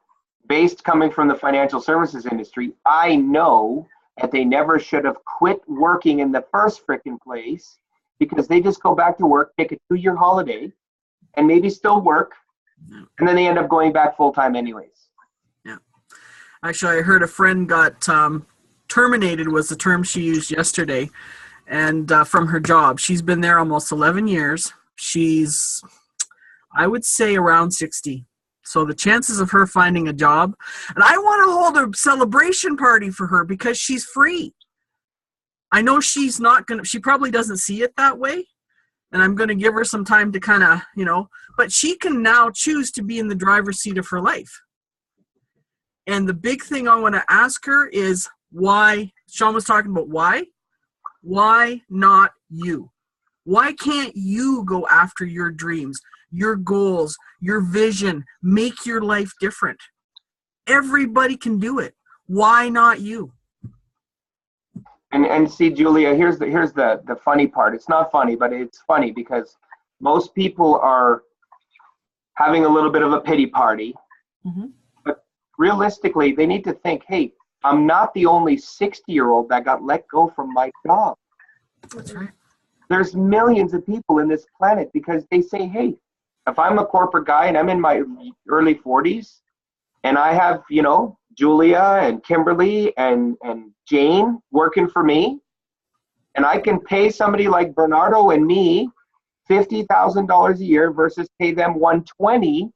based coming from the financial services industry, I know that they never should have quit working in the first frickin' place, because they just go back to work, take a 2-year holiday, and maybe still work, and then they end up going back full-time anyways.
Yeah. Actually, I heard a friend got terminated, was the term she used yesterday, and from her job. She's been there almost 11 years. She's, I would say, around 60. So the chances of her finding a job, and I want to hold a celebration party for her because she's free. I know she's not going to, she probably doesn't see it that way. And I'm going to give her some time to kind of, but she can now choose to be in the driver's seat of her life. And the big thing I want to ask her is why. Sean was talking about why. Why not you? Why can't you go after your dreams, your goals, your vision, make your life different? Everybody can do it. Why not you?
And see, Julia, here's the funny part. It's not funny, but it's funny because most people are having a little bit of a pity party. Mm-hmm. But realistically, they need to think, hey, I'm not the only 60-year-old that got let go from my job.
That's right.
There's millions of people in this planet because they say, hey, if I'm a corporate guy and I'm in my early 40s and I have, Julia and Kimberly and Jane working for me, and I can pay somebody like Bernardo and me $50,000 a year versus pay them $120,000,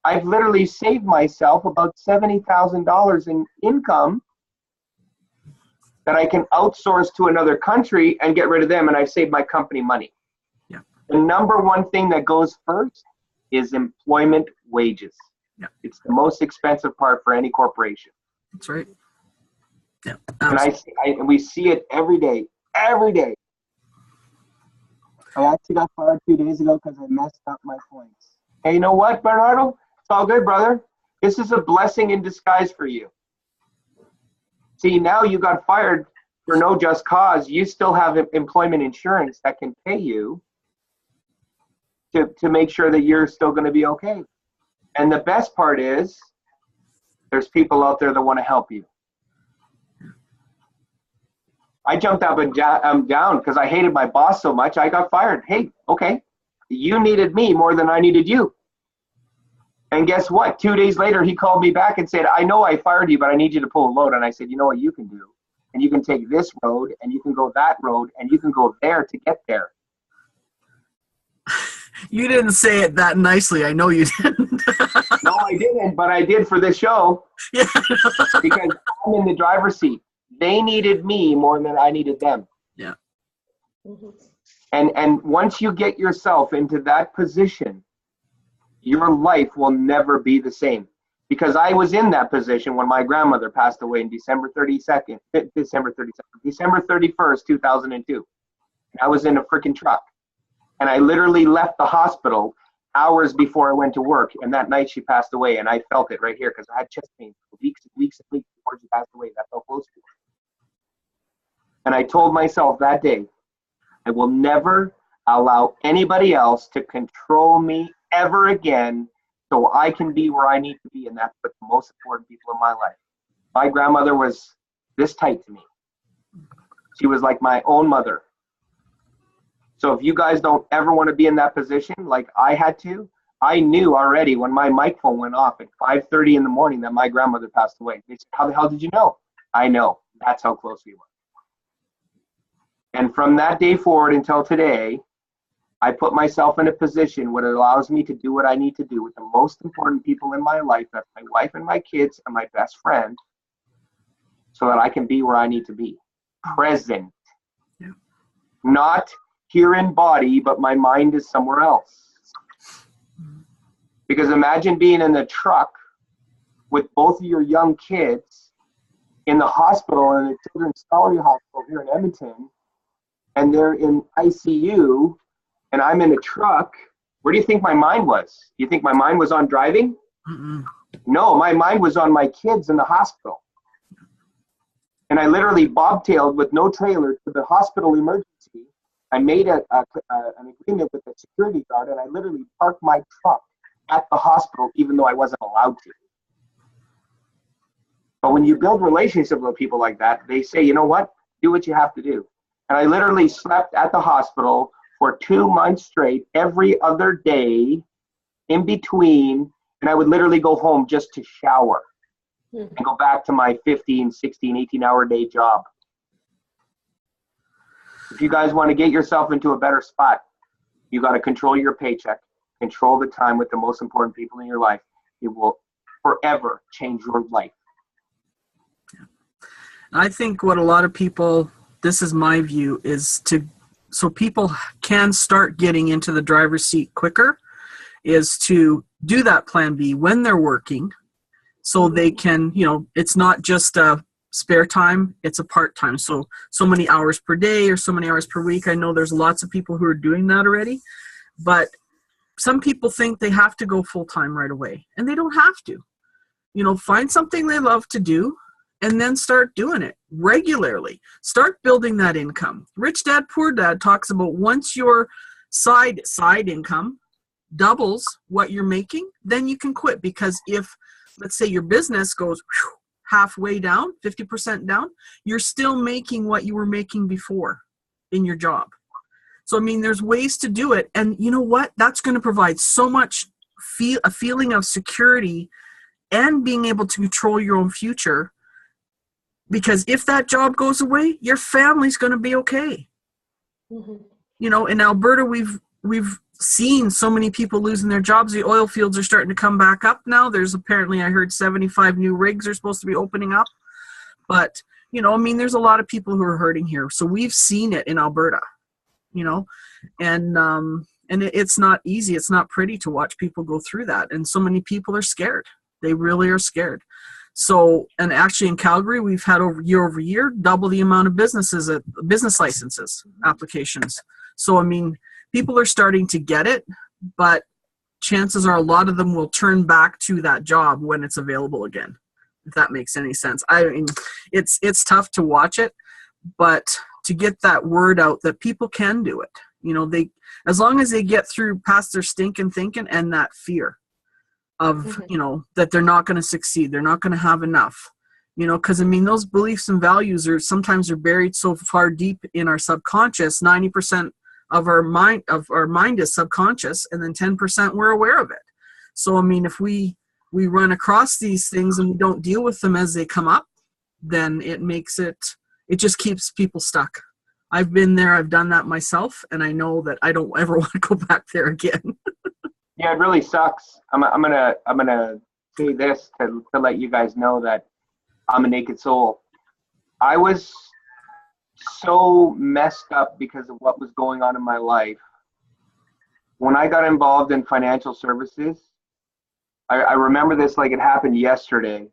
I've literally saved myself about $70,000 in income that I can outsource to another country and get rid of them, and I've saved my company money.
Yeah.
The number one thing that goes first is employment wages.
Yeah.
It's the most expensive part for any corporation.
That's right. Yeah.
And we see it every day. Every day. I actually got fired 2 days ago because I messed up my points. Hey, you know what, Bernardo? It's all good, brother. This is a blessing in disguise for you. See, now you got fired for no just cause. You still have employment insurance that can pay you to make sure that you're still going to be okay. And the best part is there's people out there that want to help you. I jumped up and down because I hated my boss so much. I got fired. Hey, okay, you needed me more than I needed you. And guess what? 2 days later, he called me back and said, I know I fired you, but I need you to pull a load. And I said, you know what you can do? And you can take this road, and you can go that road, and you can go there to get there.
You didn't say it that nicely. I know you didn't.
No, I didn't, but I did for this show.
Yeah.
Because I'm in the driver's seat. They needed me more than I needed them.
Yeah.
And once you get yourself into that position, your life will never be the same. Because I was in that position when my grandmother passed away in December 31st, 2002. And I was in a freaking truck. And I literally left the hospital hours before I went to work. And that night she passed away. And I felt it right here because I had chest pain for weeks and weeks and weeks before she passed away. That's how close she was. And I told myself that day, I will never allow anybody else to control me ever again so I can be where I need to be. And that's what the most important people in my life. My grandmother was this tight to me. She was like my own mother. So if you guys don't ever want to be in that position like I had to, I knew already when my mic phone went off at 5:30 in the morning that my grandmother passed away. They said, how the hell did you know? I know. That's how close we were. And from that day forward until today, I put myself in a position where it allows me to do what I need to do with the most important people in my life. That's my wife and my kids and my best friend, so that I can be where I need to be. Present.
Yeah.
Not here in body, but my mind is somewhere else. Because imagine being in the truck with both of your young kids in the hospital, in the Children's Scholarly Hospital here in Edmonton, and they're in ICU, and I'm in a truck. Where do you think my mind was? Do you think my mind was on driving?
Mm-mm.
No, my mind was on my kids in the hospital. And I literally bobtailed with no trailer to the hospital emergency. I made an agreement with the security guard, and I literally parked my truck at the hospital even though I wasn't allowed to. But when you build relationships with people like that, they say, you know what? Do what you have to do. And I literally slept at the hospital for 2 months straight, every other day in between. And I would literally go home just to shower and go back to my 15, 16, 18-hour day job. If you guys want to get yourself into a better spot, you got to control your paycheck, control the time with the most important people in your life. It will forever change your life.
I think what a lot of people, this is my view, is so people can start getting into the driver's seat quicker, is to do that plan B when they're working, so they can, it's not just a spare time, it's a part-time. So many hours per day or so many hours per week. I know there's lots of people who are doing that already, but some people think they have to go full-time right away, and they don't have to. Find something they love to do, and then start doing it regularly. Start building that income. Rich Dad, Poor Dad talks about once your side income doubles what you're making, then you can quit. Because if, let's say, your business goes halfway down, 50% down, you're still making what you were making before in your job. So, there's ways to do it. And you know what? That's going to provide so much a feeling of security and being able to control your own future. Because if that job goes away, your family's going to be okay. In Alberta, we've seen so many people losing their jobs. The oil fields are starting to come back up now. There's apparently, I heard 75 new rigs are supposed to be opening up. But, there's a lot of people who are hurting here. So we've seen it in Alberta, and it's not easy. It's not pretty to watch people go through that. And so many people are scared. They really are scared. So, and actually in Calgary, we've had over year double the amount of business licenses applications. So, people are starting to get it, but chances are a lot of them will turn back to that job when it's available again, if that makes any sense. It's tough to watch it, but to get that word out that people can do it. As long as they get through past their stinking thinking and that fear of, that they're not going to succeed, they're not going to have enough, because those beliefs and values are sometimes buried so far deep in our subconscious. 90% of our mind is subconscious, and then 10% we're aware of it. So if we run across these things and we don't deal with them as they come up, then it just keeps people stuck. I've been there, I've done that myself, and I know that I don't ever want to go back there again.
Yeah, it really sucks. I'm gonna say this to let you guys know that I'm a naked soul. I was so messed up because of what was going on in my life. When I got involved in financial services, I remember this like it happened yesterday.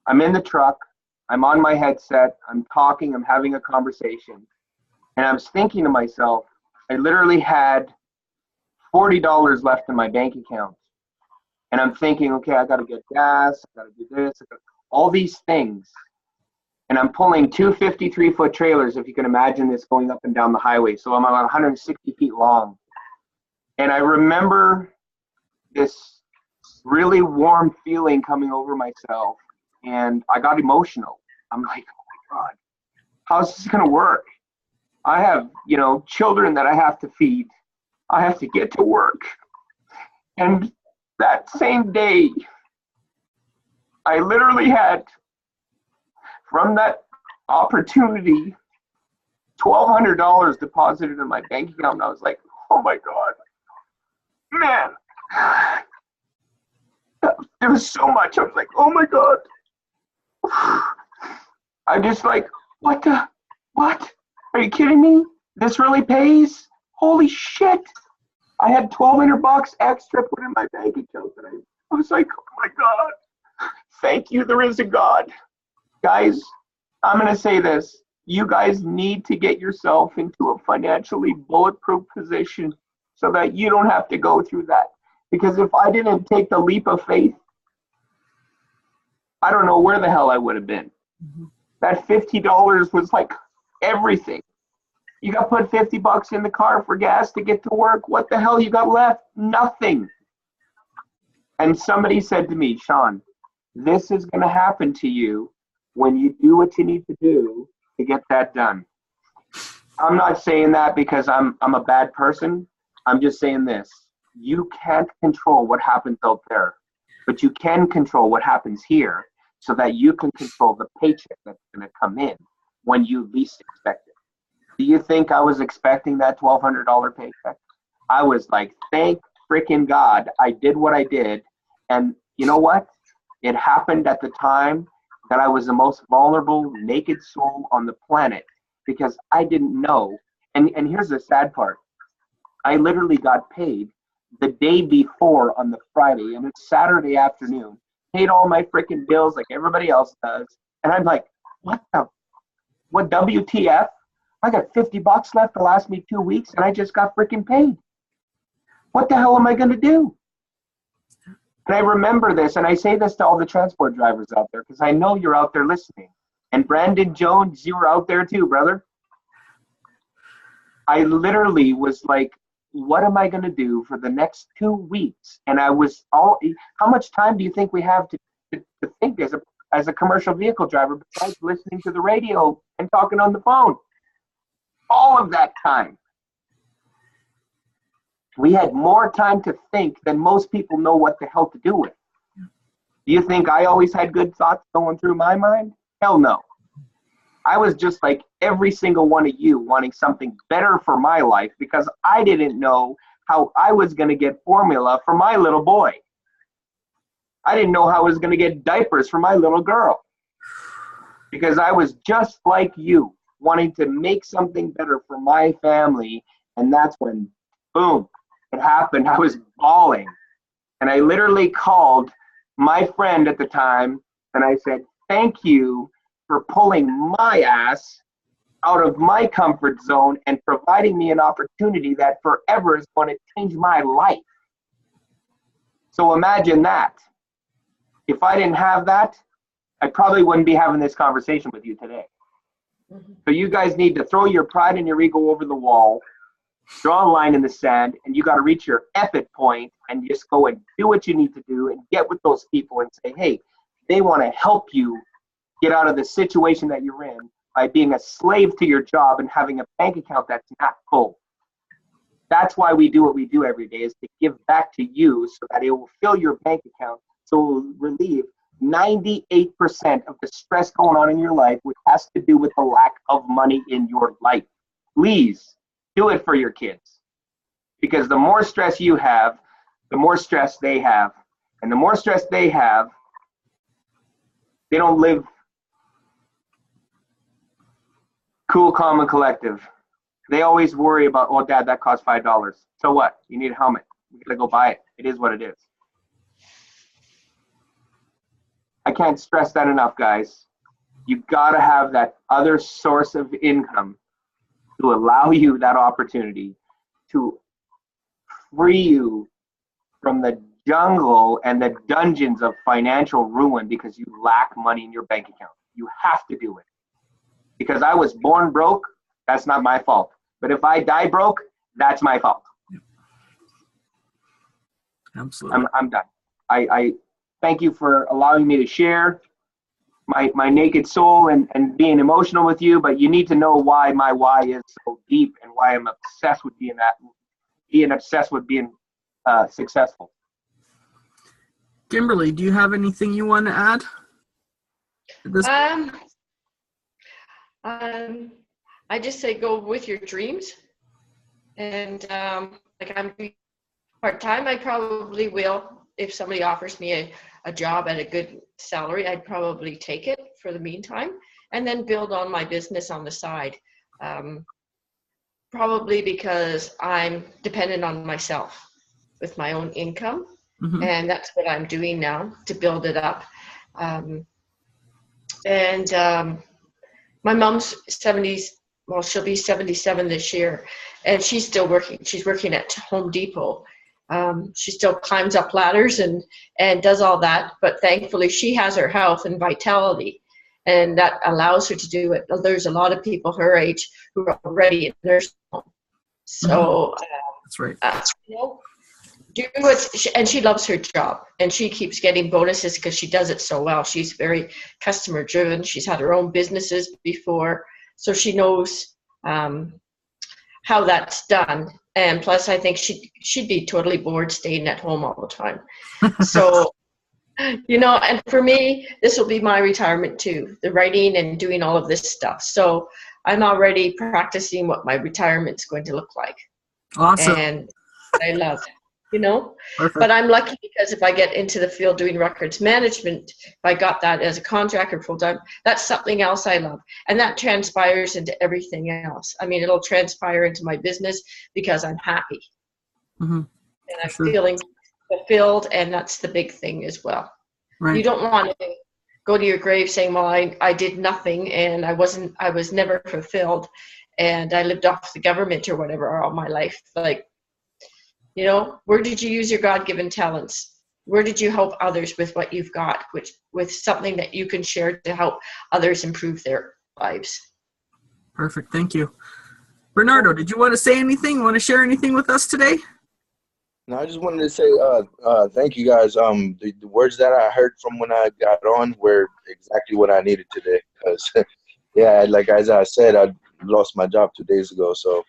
I'm in the truck, I'm on my headset, I'm talking, I'm having a conversation, and I was thinking to myself, I literally had $40 left in my bank account. And I'm thinking, okay, I got to get gas, I got to do this, all these things. And I'm pulling two 53-foot trailers, if you can imagine this, going up and down the highway. So I'm about 160 feet long. And I remember this really warm feeling coming over myself. And I got emotional. I'm like, oh my God, how's this going to work? I have, children that I have to feed. I have to get to work. And that same day, I literally had, from that opportunity, $1,200 deposited in my bank account. And I was like, oh my God, man. There was so much. I was like, oh my God. I'm just like, what? Are you kidding me? This really pays? Holy shit. I had $1,200 extra put in my bank account. And I was like, oh my God, thank you, there is a God. Guys, I'm going to say this. You guys need to get yourself into a financially bulletproof position so that you don't have to go through that. Because if I didn't take the leap of faith, I don't know where the hell I would have been. That $50 was like everything. You got to put $50 in the car for gas to get to work. What the hell you got left? Nothing. And somebody said to me, Sean, This is going to happen to you when you do what you need to do to get that done. I'm not saying that because I'm a bad person. I'm just saying this. You can't control what happens out there, but you can control what happens here so that you can control the paycheck that's going to come in when you least expect it. Do you think I was expecting that $1,200 paycheck? I was like, thank freaking God I did what I did. And you know what? It happened at the time that I was the most vulnerable, naked soul on the planet because I didn't know. And here's the sad part. I literally got paid the day before on the Friday, and it's Saturday afternoon. Paid all my freaking bills like everybody else does. And I'm like, what WTF? I got $50 left to last me 2 weeks, and I just got freaking paid. What the hell am I going to do? And I remember this, and I say this to all the transport drivers out there because I know you're out there listening. And Brandon Jones, you were out there too, brother. I literally was like, what am I going to do for the next 2 weeks? And I was how much time do you think we have to think as a commercial vehicle driver besides listening to the radio and talking on the phone? All of that time. We had more time to think than most people know what the hell to do with. Do you think I always had good thoughts going through my mind? Hell no. I was just like every single one of you, wanting something better for my life because I didn't know how I was going to get formula for my little boy. I didn't know how I was going to get diapers for my little girl because I was just like you, wanting to make something better for my family. And that's when, boom, it happened. I was bawling. And I literally called my friend at the time and I said, thank you for pulling my ass out of my comfort zone and providing me an opportunity that forever is going to change my life. So imagine that. If I didn't have that, I probably wouldn't be having this conversation with you today. So you guys need to throw your pride and your ego over the wall, draw a line in the sand, and you got to reach your epic point and just go and do what you need to do and get with those people and say, hey, they want to help you get out of the situation that you're in by being a slave to your job and having a bank account that's not full. That's why we do what we do every day, is to give back to you so that it will fill your bank account, so it will relieve 98% of the stress going on in your life, which has to do with the lack of money in your life. Please do it for your kids, because the more stress you have, the more stress they have. And the more stress they have, they don't live cool, calm, and collective. They always worry about, oh, Dad, that costs $5. So what? You need a helmet. You gotta go buy it. It is what it is. I can't stress that enough, guys. You gotta have that other source of income to allow you that opportunity to free you from the jungle and the dungeons of financial ruin because you lack money in your bank account. You have to do it. Because I was born broke, that's not my fault. But if I die broke, that's my fault.
Absolutely.
I'm done. I thank you for allowing me to share my naked soul and being emotional with you, but you need to know why my why is so deep and why I'm obsessed with being successful.
Kimberly, do you have anything you want to add?
I just say go with your dreams, and like I'm part-time, I probably will. If somebody offers me a job at a good salary, I'd probably take it for the meantime and then build on my business on the side. Probably because I'm dependent on myself with my own income. Mm-hmm. And that's what I'm doing now to build it up. My mom's 70s, well, she'll be 77 this year, and she's still working. She's working at Home Depot. She still climbs up ladders and does all that, but thankfully she has her health and vitality, and that allows her to do it. There's a lot of people her age who are already in nursing home. So
that's right.
do and she loves her job, and she keeps getting bonuses because she does it so well. She's very customer driven. She's had her own businesses before, so she knows how that's done. And plus, I think she'd be totally bored staying at home all the time. So, and for me, this will be my retirement too, the writing and doing all of this stuff. So I'm already practicing what my retirement's going to look like.
Awesome.
And I love,
Perfect.
but I'm lucky because if I get into the field doing records management, if I got that as a contractor full time, that's something else I love. And that transpires into everything else. I mean, it'll transpire into my business because I'm happy.
Mm-hmm.
And I'm feeling fulfilled, and that's the big thing as well.
Right.
You don't want to go to your grave saying, well, I did nothing and I was never fulfilled and I lived off the government or whatever all my life. Like, where did you use your God-given talents? Where did you help others with what you've got, with something that you can share to help others improve their lives?
Perfect. Thank you. Bernardo, did you want to say anything? Want to share anything with us today?
No, I just wanted to say thank you guys. The words that I heard from when I got on were exactly what I needed today. Because, like as I said, I lost my job 2 days ago, so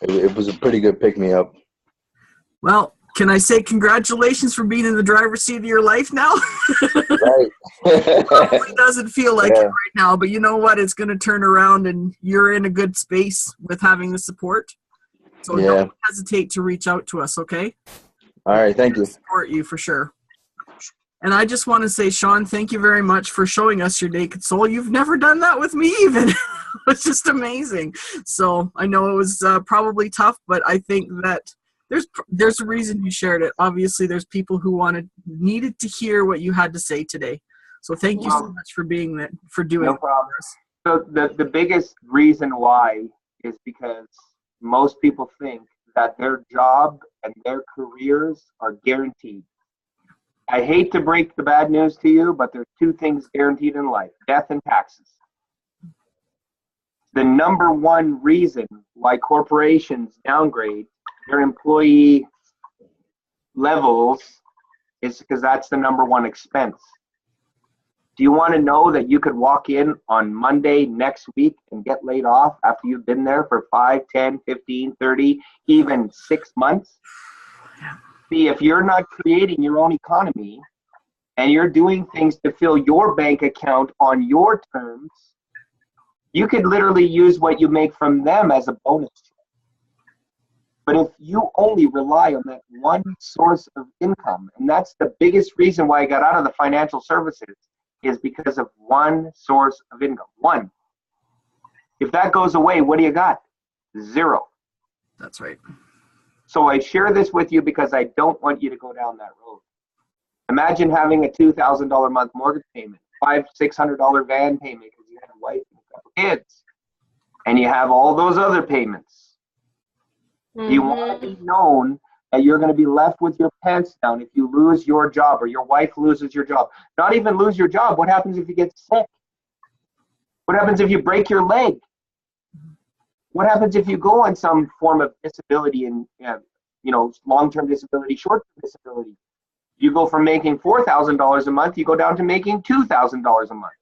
it was a pretty good pick-me-up.
Well, can I say congratulations for being in the driver's seat of your life now?
Right.
It doesn't feel like
Yeah.
it right now, but you know what? It's going to turn around, and you're in a good space with having the support. So don't hesitate to reach out to us, okay?
All right, thank you.
Support you for sure. And I just want to say, Sean, thank you very much for showing us your naked soul. You've never done that with me even. It's just amazing. So I know it was probably tough, but I think that there's a reason you shared it. Obviously, there's people who needed to hear what you had to say today. So thank you so much for doing that.
No problem. So the biggest reason why is because most people think that their job and their careers are guaranteed. I hate to break the bad news to you, but there's two things guaranteed in life: death and taxes. The number one reason why corporations downgrade their employee levels is because that's the number one expense. Do you want to know that you could walk in on Monday next week and get laid off after you've been there for 5, 10, 15, 30, even 6 months? See, if you're not creating your own economy and you're doing things to fill your bank account on your terms, you could literally use what you make from them as a bonus. But if you only rely on that one source of income, and that's the biggest reason why I got out of the financial services, is because of one source of income. One. If that goes away, what do you got? Zero.
That's right.
So I share this with you because I don't want you to go down that road. Imagine having a $2,000 a month mortgage payment, $500-600 van payment because you have a wife and a couple kids, and you have all those other payments. Mm-hmm. You want to be known that you're going to be left with your pants down if you lose your job or your wife loses your job. Not even lose your job. What happens if you get sick? What happens if you break your leg? What happens if you go on some form of disability and, long-term disability, short-term disability? You go from making $4,000 a month, you go down to making $2,000 a month.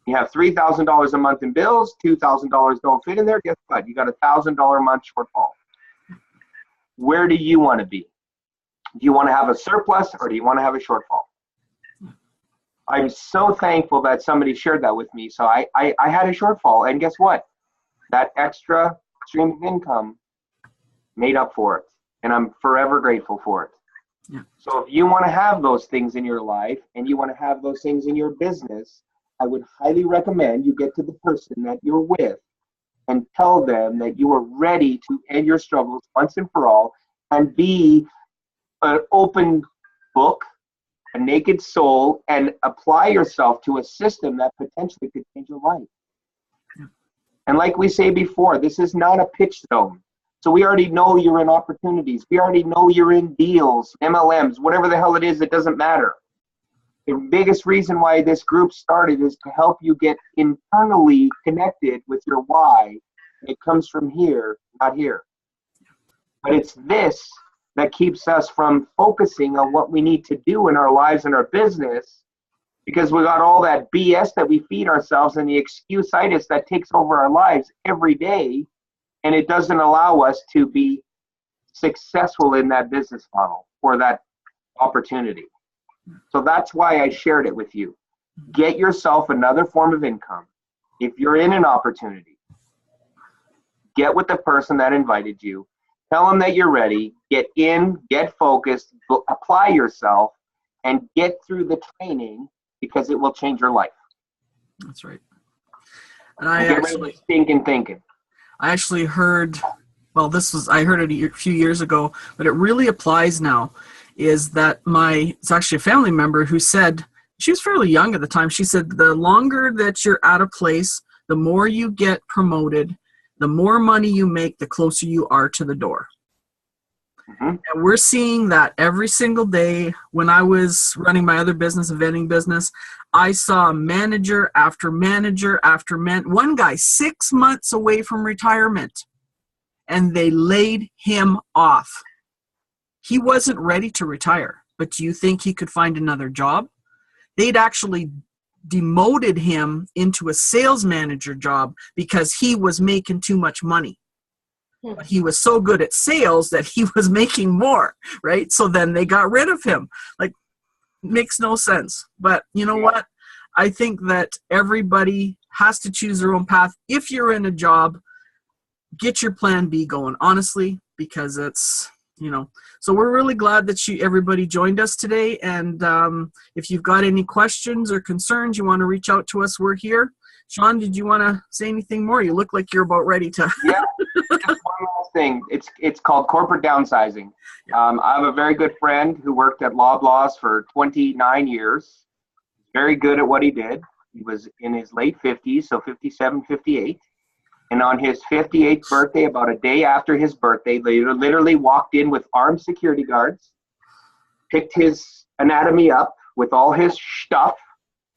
You have $3,000 a month in bills, $2,000 don't fit in there. Guess what? You got $1,000 a month shortfall. Where do you want to be? Do you want to have a surplus or do you want to have a shortfall? I'm so thankful that somebody shared that with me. So I had a shortfall, and guess what? That extra stream of income made up for it, and I'm forever grateful for it. Yeah. So if you want to have those things in your life and you want to have those things in your business, I would highly recommend you get to the person that you're with and tell them that you are ready to end your struggles once and for all and be an open book, a naked soul, and apply yourself to a system that potentially could change your life. Yeah. And like we say before, this is not a pitch zone. So we already know you're in opportunities. We already know you're in deals, MLMs, whatever the hell it is, it doesn't matter. The biggest reason why this group started is to help you get internally connected with your why. It comes from here, not here. But it's this that keeps us from focusing on what we need to do in our lives and our business, because we got all that BS that we feed ourselves and the excuse-itis that takes over our lives every day, and it doesn't allow us to be successful in that business model or that opportunity. So that's why I shared it with you. Get yourself another form of income. If you're in an opportunity, get with the person that invited you. Tell them that you're ready. Get in, get focused, apply yourself, and get through the training, because it will change your life.
That's right. And I
get rid of stinking thinking.
I actually heard, well, I heard it a few years ago, but it really applies now, is that it's actually a family member who said, she was fairly young at the time, she said, the longer that you're at a place, the more you get promoted, the more money you make, the closer you are to the door. Mm-hmm. And we're seeing that every single day. When I was running my other business, a vending business, I saw manager after manager after one guy 6 months away from retirement, and they laid him off. He wasn't ready to retire, but do you think he could find another job? They'd actually demoted him into a sales manager job because he was making too much money. But he was so good at sales that he was making more, right? So then they got rid of him. Like, makes no sense. But you know what? I think that everybody has to choose their own path. If you're in a job, get your plan B going, honestly, because it's, so we're really glad that everybody joined us today. And if you've got any questions or concerns, you want to reach out to us, we're here. Sean, did you want to say anything more? You look like you're about ready to.
Yeah, just one last thing. It's called corporate downsizing. I have a very good friend who worked at Loblaws for 29 years. Very good at what he did. He was in his late 50s, so 57, 58. And on his 58th birthday, about a day after his birthday, they literally walked in with armed security guards, picked his anatomy up with all his stuff,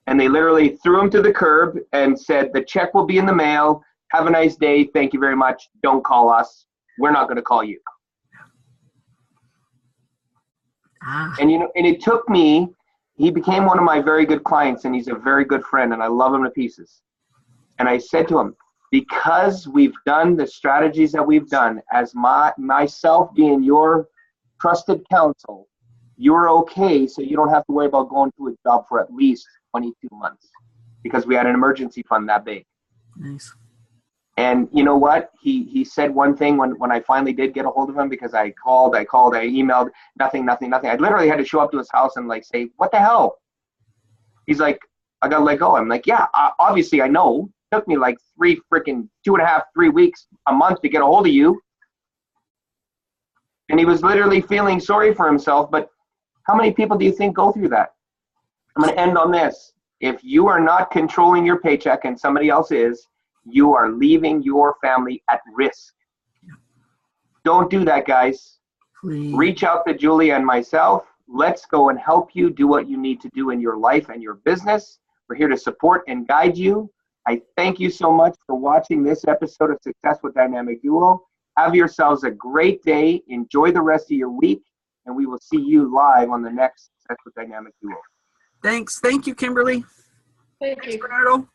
and they literally threw him to the curb and said, the check will be in the mail. Have a nice day. Thank you very much. Don't call us. We're not going to call you. And, and it took me, he became one of my very good clients, and he's a very good friend, and I love him to pieces. And I said to him, because we've done the strategies that we've done, as myself being your trusted counsel, you're okay, so you don't have to worry about going to a job for at least 22 months, because we had an emergency fund that big.
Nice.
And you know what? He said one thing when I finally did get a hold of him, because I called, I emailed, nothing. I literally had to show up to his house and say, what the hell? He's like, I got to let go. I'm like, yeah, obviously I know. It took me like 3 weeks, a month to get a hold of you. And he was literally feeling sorry for himself. But how many people do you think go through that? I'm going to end on this. If you are not controlling your paycheck and somebody else is, you are leaving your family at risk. Don't do that, guys. Please. Reach out to Julia and myself. Let's go and help you do what you need to do in your life and your business. We're here to support and guide you. I thank you so much for watching this episode of Success with Dynamic Duo. Have yourselves a great day. Enjoy the rest of your week, and we will see you live on the next Success with Dynamic Duo.
Thanks. Thank you, Kimberly.
Thank you.
Bernardo.